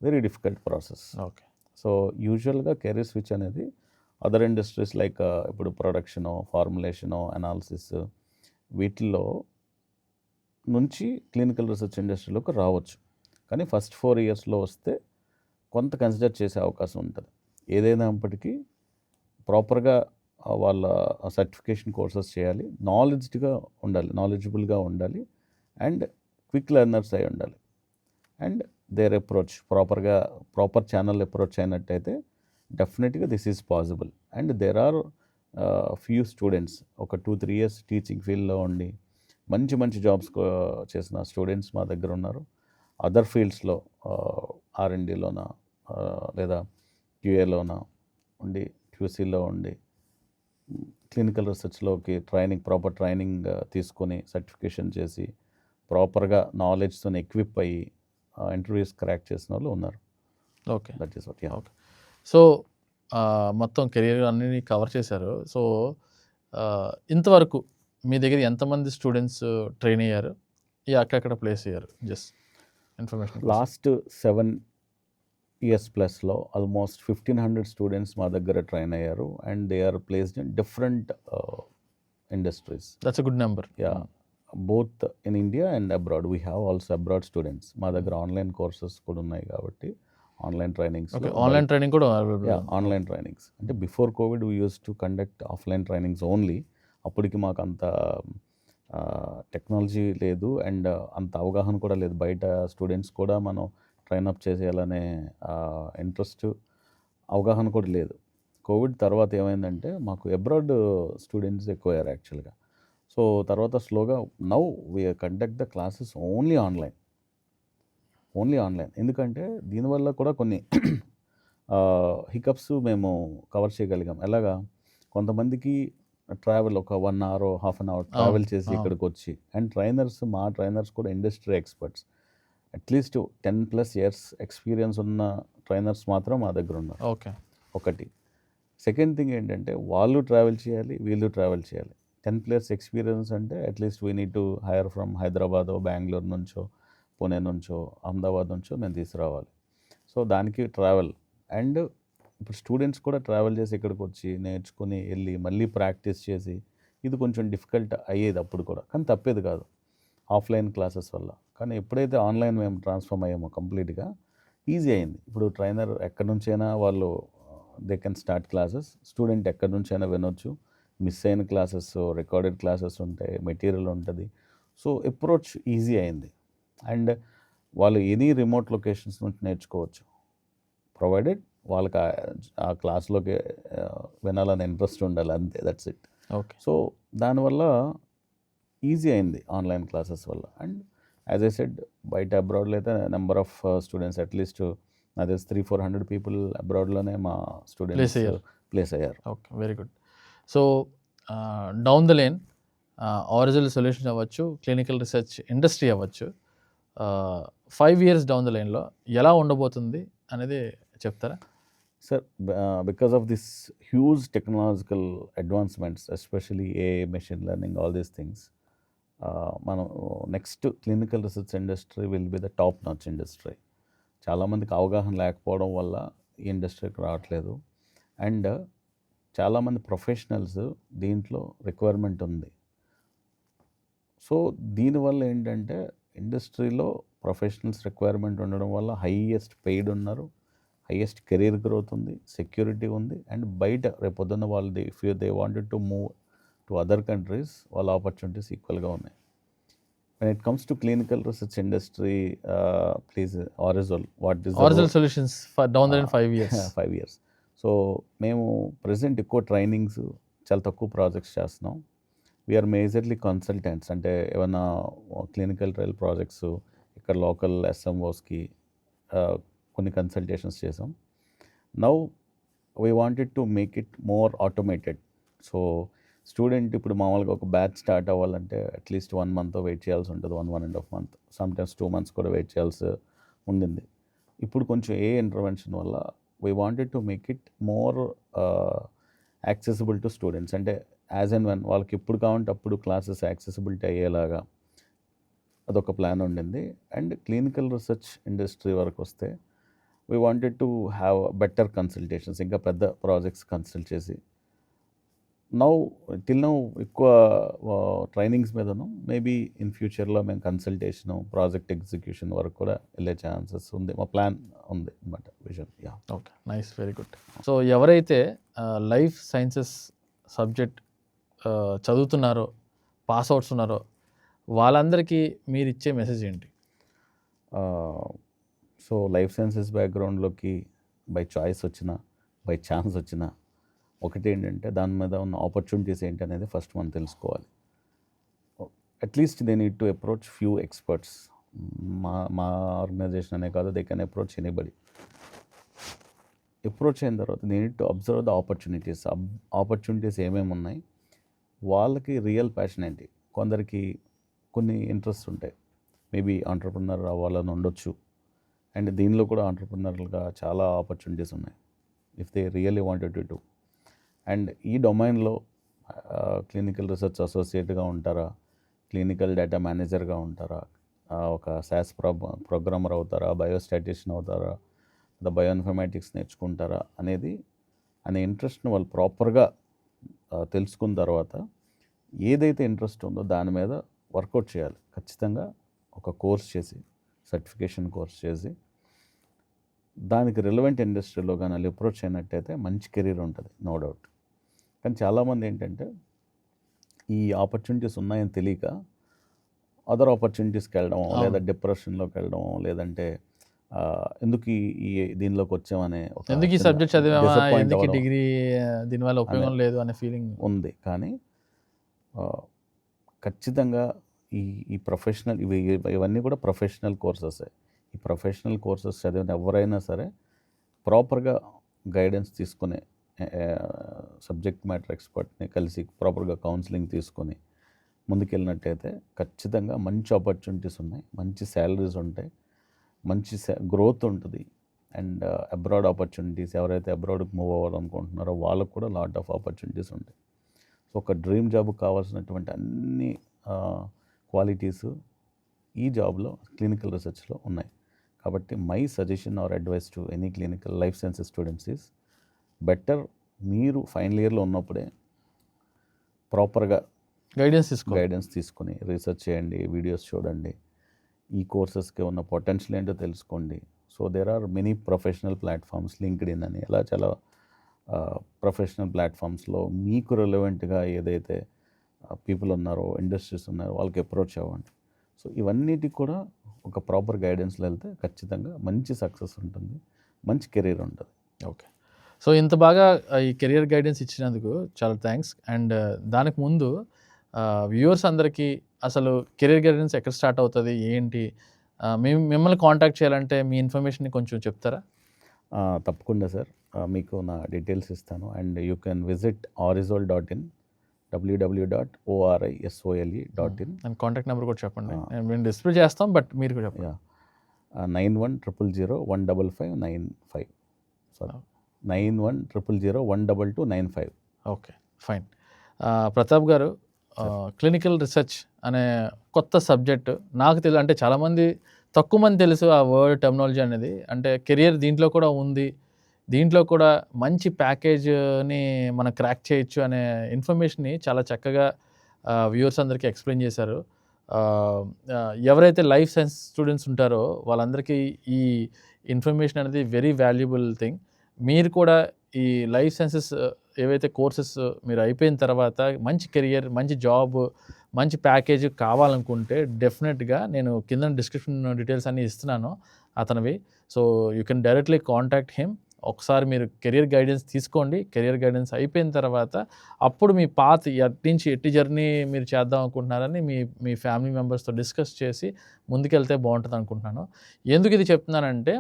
very difficult process. Okay. So యూజువల్గా కెరీర్ స్విచ్ అనేది అదర్ ఇండస్ట్రీస్ లైక్ ఇప్పుడు ప్రొడక్షను, ఫార్ములేషను, అనాలిసిస్, వీటిల్లో నుంచి క్లినికల్ రీసెర్చ్ ఇండస్ట్రీలోకి రావచ్చు. కానీ ఫస్ట్ 4 yearsలో వస్తే కొంత కన్సిడర్ చేసే అవకాశం ఉంటుంది. ఏదైనప్పటికీ ప్రాపర్గా వాళ్ళ సర్టిఫికేషన్ కోర్సెస్ చేయాలి, నాలెడ్జబుల్గా ఉండాలి, అండ్ క్విక్ లెర్నర్స్ అయి ఉండాలి. And their approach proper channel approach అయినట్టయితే డెఫినెట్గా this is possible. And there are few students ఒక 2-3 years టీచింగ్ ఫీల్డ్లో ఉండి మంచి జాబ్స్ చేసిన స్టూడెంట్స్ మా దగ్గర ఉన్నారు. అదర్ ఫీల్డ్స్లో R&Dలోన లేదా QAలోన ఉండి, QCలో ఉండి క్లినికల్ రీసెర్చ్లోకి ప్రాపర్ ట్రైనింగ్ తీసుకొని సర్టిఫికేషన్ చేసి ప్రాపర్గా నాలెడ్జ్తో ఎక్విప్ అయ్యి ఇంటర్వ్యూస్ క్రాక్ చేసిన వాళ్ళు ఉన్నారు. Okay, that is what. Okay. So మొత్తం కెరీర్ అన్నీ కవర్ చేశారు. సో ఇంతవరకు మీ దగ్గర ఎంతమంది స్టూడెంట్స్ ట్రైన్ అయ్యారు, అక్కడెక్కడ ప్లేస్ అయ్యారు? Just information. లాస్ట్ 7 years ప్లస్లో ఆల్మోస్ట్ 1,500 స్టూడెంట్స్ మా దగ్గర ట్రైన్ అయ్యారు. And they are placed in different industries. That's a good number. Yeah, both in India and abroad. We have also abroad students. మా దగ్గర online courses కూడా ఉన్నాయి కాబట్టి online trainings. Online training కూడా online trainings అంటే before COVID we use to conduct offline trainings only. అప్పటికి మాకు అంత టెక్నాలజీ లేదు అండ్ అంత అవగాహన కూడా లేదు. బయట స్టూడెంట్స్ కూడా మనం ట్రైనప్ చేసేయాలనే ఇంట్రెస్ట్, అవగాహన కూడా లేదు. కోవిడ్ తర్వాత ఏమైందంటే మాకు అబ్రాడ్ స్టూడెంట్స్ ఎక్కువయ్యారు యాక్చువల్గా. సో తర్వాత స్లోగా now we conduct the classes only online. ఎందుకంటే దీనివల్ల కూడా కొన్ని హికప్స్ మేము కవర్ చేయగలిగాం. ఎలాగా, కొంతమందికి ట్రావెల్ ఒక 1 hour, half an hour travel చేసి ఇక్కడికి వచ్చి, అండ్ మా ట్రైనర్స్ కూడా industry experts, at least 10+ years experience ఉన్న ట్రైనర్స్ మాత్రం మా దగ్గర ఉన్నారు. ఓకే. ఒకటి. సెకండ్ థింగ్ ఏంటంటే వాళ్ళు ట్రావెల్ చేయాలి, వీళ్ళు ట్రావెల్ చేయాలి. 10+ ఎక్స్పీరియన్స్ అంటే at least we need to hire from హైదరాబాదో, బెంగళూరు నుంచో, పుణే నుంచో, అహ్మదాబాద్ నుంచో మేము తీసుకురావాలి. సో దానికి ట్రావెల్, అండ్ ఇప్పుడు స్టూడెంట్స్ కూడా ట్రావెల్ చేసి ఇక్కడికి వచ్చి నేర్చుకుని వెళ్ళి మళ్ళీ ప్రాక్టీస్ చేసి, ఇది కొంచెం డిఫికల్ట్ అయ్యేది అప్పుడు కూడా, కానీ తప్పేది కాదు ఆఫ్లైన్ క్లాసెస్ వల్ల. కానీ ఎప్పుడైతే ఆన్లైన్ మేము ట్రాన్స్ఫార్మ్ అయ్యామో కంప్లీట్గా ఈజీ అయింది. ఇప్పుడు ట్రైనర్ ఎక్కడి నుంచైనా వాళ్ళు they can start classes, student ఎక్కడి నుంచైనా వినొచ్చు. మిస్ అయిన క్లాసెస్, రికార్డెడ్ క్లాసెస్ ఉంటాయి, మెటీరియల్ ఉంటుంది. సో అప్రోచ్ ఈజీ అయింది, అండ్ వాళ్ళు ఎనీ రిమోట్ లొకేషన్స్ నుంచి నేర్చుకోవచ్చు, ప్రొవైడెడ్ వాళ్ళకి ఆ క్లాస్లోకి వినాలని ఇంట్రెస్ట్ ఉండాలి, అంతే, దట్స్ ఇట్. ఓకే. సో దానివల్ల ఈజీ అయింది ఆన్లైన్ క్లాసెస్ వల్ల. అండ్ యాజ్ ఐ సెడ్, బయట అబ్రాడ్లో అయితే నెంబర్ ఆఫ్ స్టూడెంట్స్ అట్లీస్ట్ అదే 300-400 పీపుల్ అబ్రాడ్లోనే మా స్టూడెంట్స్ ప్లేస్ అయ్యారు. Okay, very good. So down the lane original solution అవ్వచ్చు, క్లినికల్ రీసెర్చ్ ఇండస్ట్రీ అవ్వచ్చు, 5 years డౌన్ ద లైన్లో ఎలా ఉండబోతుంది అనేది చెప్తారా? Sir, because of this huge technological advancements, especially AI, machine learning, all these things, మనం next clinical research industry will be the top notch industry. చాలామందికి అవగాహన లేకపోవడం వల్ల ఈ ఇండస్ట్రీకి రావట్లేదు, అండ్ చాలామంది ప్రొఫెషనల్స్ దీంట్లో రిక్వైర్మెంట్ ఉంది. సో దీనివల్ల ఏంటంటే ఇండస్ట్రీలో ప్రొఫెషనల్స్ రిక్వైర్మెంట్ ఉండడం వల్ల హైయెస్ట్ పెయిడ్ ఉన్నారు, హైయెస్ట్ కెరీర్ గ్రోత్ ఉంది, సెక్యూరిటీ ఉంది, అండ్ బయట రేపొద్దున్న వాళ్ళు if they wanted to move to other countries, వాళ్ళ ఆపర్చునిటీస్ ఈక్వల్గా ఉన్నాయి. When it comes to clinical research industry, please, Orizol, what is original solutions for down the line 5 years? 5 years. So మేము present ఎక్కువ trainings, చాలా తక్కువ projects చేస్తున్నాం. We are majorly consultants, అంటే ఏమైనా క్లినికల్ ట్రయల్ ప్రాజెక్ట్స్ ఇక్కడ లోకల్ ఎస్ఎంఓస్కి కొన్ని కన్సల్టేషన్స్ చేసాం. Now we wanted to make it more automated. So student ఇప్పుడు మామూలుగా ఒక బ్యాచ్ స్టార్ట్ అవ్వాలంటే అట్లీస్ట్ 1 month వెయిట్ చేయాల్సి ఉంటుంది, 1.5 months, సమ్టైమ్స్ 2 months కూడా వెయిట్ చేయాల్సి ఉండింది. ఇప్పుడు కొంచెం ఏ ఇంటర్వెన్షన్ వల్ల we wanted to make it more accessible to students, అంటే యాజ్ అండ్ వెన్ వాళ్ళకి ఎప్పుడు కావాలంటే అప్పుడు క్లాసెస్ యాక్సెసిబిలిటీ అయ్యేలాగా అదొక ప్లాన్ ఉండింది. అండ్ క్లినికల్ రీసెర్చ్ ఇండస్ట్రీ వరకు వస్తే we wanted to have better consultations, ఇంకా పెద్ద ప్రాజెక్ట్స్ కన్సల్ట్ చేసి, టిల్ నౌ ఎక్కువ ట్రైనింగ్స్ మీదను, మేబీ ఇన్ ఫ్యూచర్లో మేము కన్సల్టేషను, ప్రాజెక్ట్ ఎగ్జిక్యూషన్ వరకు కూడా వెళ్ళే ఛాన్సెస్ ఉంది, మా ప్లాన్ ఉంది అనమాట, vision. Yeah, okay, nice, very good. So ఎవరైతే లైఫ్ సైన్సెస్ సబ్జెక్ట్ చదువుతున్నారో, పాస్ అవుట్స్ ఉన్నారో, వాళ్ళందరికీ మీరు ఇచ్చే మెసేజ్ ఏంటి? సో లైఫ్ సైన్సెస్ బ్యాక్గ్రౌండ్లోకి బై చాయిస్ వచ్చినా, బై ఛాన్స్ వచ్చినా, ఒకటి ఏంటంటే దాని మీద ఉన్న ఆపర్చునిటీస్ ఏంటి అనేది ఫస్ట్ మనం తెలుసుకోవాలి. At least they need to approach few experts. మా ఆర్గనైజేషన్ అనే కాదు, they can approach anybody. Approach అయిన తర్వాత they need to observe the opportunities ఏమేమి ఉన్నాయి, వాళ్ళకి రియల్ ప్యాషన్ ఏంటి. కొందరికి కొన్ని ఇంట్రెస్ట్ ఉంటాయి, మేబీ ఆంటర్ప్రినర్ అవ్వాలని ఉండొచ్చు, అండ్ దీనిలో కూడా ఆంటర్ప్రినర్గా చాలా ఆపర్చునిటీస్ ఉన్నాయి if they really wanted to do. And ఈ డొమైన్లో క్లినికల్ రీసెర్చ్ అసోసియేట్గా ఉంటారా, క్లినికల్ డేటా మేనేజర్గా ఉంటారా, ఒక సాస్ ప్రోగ్రామర్ అవుతారా, బయోస్టాటిస్టిషియన్ అవుతారా, బయోఇన్ఫర్మాటిక్స్ నేర్చుకుంటారా అనే ఇంట్రెస్ట్ని వాళ్ళు ప్రాపర్గా తెలుసుకున్న తర్వాత ఏదైతే ఇంట్రెస్ట్ ఉందో దాని మీద వర్కౌట్ చేయాలి. ఖచ్చితంగా ఒక కోర్స్ చేసి, సర్టిఫికేషన్ కోర్స్ చేసి, దానికి రిలవెంట్ ఇండస్ట్రీలో కానీ వాళ్ళు అప్రోచ్ అయినట్టయితే మంచి కెరీర్ ఉంటుంది, నో డౌట్. కానీ చాలామంది ఏంటంటే ఈ ఆపర్చునిటీస్ ఉన్నాయని తెలియక అదర్ ఆపర్చునిటీస్కి వెళ్ళడం, లేదా డిప్రెషన్లోకి వెళ్ళడం, లేదంటే ఎందుకు ఈ దీనిలోకి వచ్చామనే ఒక ఎందుకు ఈ చిన్న సబ్జెక్ట్ చదివామా, disappoint ఎందుకు ఈ అవ్వడం డిగ్రీ దీనివల్ల ఉపయోగం లేదు అనే ఫీలింగ్. ఉంది. కానీ ఖచ్చితంగా ఈ ఈ ప్రొఫెషనల్ ఇవన్నీ కూడా ప్రొఫెషనల్ కోర్సెసే. ఈ ప్రొఫెషనల్ కోర్సెస్ చదివిన ఎవరైనా సరే ప్రాపర్గా గైడెన్స్ తీసుకుని సబ్జెక్ట్ మ్యాటర్ ఎక్స్పర్ట్ని కలిసి ప్రాపర్గా కౌన్సిలింగ్ తీసుకొని ముందుకెళ్ళినట్టయితే ఖచ్చితంగా మంచి ఆపర్చునిటీస్ ఉన్నాయి, మంచి శాలరీస్ ఉంటాయి, మంచి గ్రోత్ ఉంటుంది. అండ్ అబ్రాడ్ ఆపర్చునిటీస్, ఎవరైతే అబ్రాడ్కి మూవ్ అవ్వాలనుకుంటున్నారో వాళ్ళకు కూడా లాట్ ఆఫ్ ఆపర్చునిటీస్ ఉంటాయి. సో ఒక డ్రీమ్ జాబ్కి కావాల్సినటువంటి అన్ని క్వాలిటీస్ ఈ జాబ్లో క్లినికల్ రీసెర్చ్లో ఉన్నాయి. కాబట్టి my suggestion are advice to any clinical life sciences students is better మీరు ఫైనల్ ఇయర్లో ఉన్నప్పుడే ప్రాపర్గా గైడెన్స్ తీసుకొని రీసెర్చ్ చేయండి, వీడియోస్ చూడండి, ఈ కోర్సెస్కి ఉన్న పొటెన్షియల్ ఏంటో తెలుసుకోండి. So there are many professional platforms, LinkedIn అని ఇలా చాలా ప్రొఫెషనల్ ప్లాట్ఫామ్స్లో మీకు రిలవెంట్గా ఏదైతే పీపుల్ ఉన్నారో, ఇండస్ట్రీస్ ఉన్నారో వాళ్ళకి అప్రోచ్ అవ్వండి. సో ఇవన్నిటికి కూడా ఒక ప్రాపర్ గైడెన్స్లో వెళ్తే ఖచ్చితంగా మంచి సక్సెస్ ఉంటుంది, మంచి కెరీర్ ఉంటుంది. ఓకే. సో ఇంత బాగా ఈ కెరియర్ గైడెన్స్ ఇచ్చినందుకు చాలా థ్యాంక్స్. అండ్ దానికి ముందు వ్యూవర్స్ అందరికీ అసలు కెరియర్ గైడెన్స్ ఎక్కడ స్టార్ట్ అవుతుంది, ఏంటి, మిమ్మల్ని కాంటాక్ట్ చేయాలంటే మీ ఇన్ఫర్మేషన్ని కొంచెం చెప్తారా? తప్పకుండా సార్, మీకు నా డీటెయిల్స్ ఇస్తాను. And you can visit orizol.in, www.orisole.in. And contact number కూడా చెప్పండి, మేము డిస్ప్లే చేస్తాం, బట్ మీరు కూడా చెప్పండి. 9100055595. సారీ, 9100122295. Okay, fine. ప్రతాప్ గారు, క్లినికల్ రీసెర్చ్ అనే కొత్త సబ్జెక్ట్ నాకు తెలియదు, అంటే చాలామంది తక్కువ మంది తెలుసు ఆ వర్డ్ టెర్మినాలజీ అనేది. అంటే కెరియర్ దీంట్లో కూడా ఉంది, దీంట్లో కూడా మంచి ప్యాకేజ్ని మనం క్రాక్ చేయొచ్చు అనే ఇన్ఫర్మేషన్ని చాలా చక్కగా వ్యూవర్స్ అందరికీ ఎక్స్ప్లెయిన్ చేశారు. ఎవరైతే లైఫ్ సైన్స్ స్టూడెంట్స్ ఉంటారో వాళ్ళందరికీ ఈ ఇన్ఫర్మేషన్ అనేది వెరీ వాల్యుబుల్ థింగ్. మీరు కూడా ఈ లైఫ్ సైన్సెస్ ఏవైతే కోర్సెస్ మీరు అయిపోయిన తర్వాత మంచి కెరియర్, మంచి జాబ్, మంచి ప్యాకేజ్ కావాలనుకుంటే డెఫినెట్గా నేను కింద డిస్క్రిప్షన్ డీటెయిల్స్ అన్నీ ఇస్తున్నాను అతనివి. So you can directly contact him. ఒకసారి మీరు కెరియర్ గైడెన్స్ తీసుకోండి. కెరియర్ గైడెన్స్ అయిపోయిన తర్వాత అప్పుడు మీ పాత్ ఎట్టి జర్నీ మీరు చేద్దాం అనుకుంటున్నారని మీ ఫ్యామిలీ మెంబర్స్తో డిస్కస్ చేసి ముందుకెళ్తే బాగుంటుంది అనుకుంటున్నాను. ఎందుకు ఇది చెప్తున్నానంటే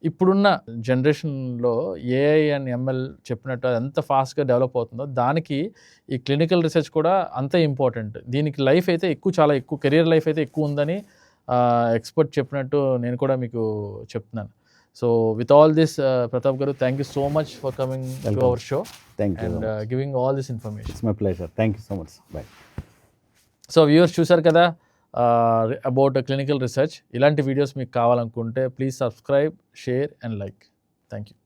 ఇప్పుడున్న జనరేషన్లో ఏఐ అండ్ ఎంఎల్ చెప్పినట్టు అది ఎంత ఫాస్ట్గా డెవలప్ అవుతుందో దానికి ఈ క్లినికల్ రీసెర్చ్ కూడా అంతే ఇంపార్టెంట్. దీనికి లైఫ్ అయితే చాలా ఎక్కువ కెరియర్ లైఫ్ అయితే ఎక్కువ ఉందని ఎక్స్పర్ట్ చెప్పినట్టు నేను కూడా మీకు చెప్తున్నాను. So with all this, Pratap గారు, thank you so much for coming to our show and giving all this information. It's my pleasure. Thank you so much. Bye. So viewers చూశారు కదా అబౌట్ క్లినికల్ రీసెర్చ్. ఇలాంటి videos మీకు కావాలనుకుంటే please subscribe, share and like. Thank you.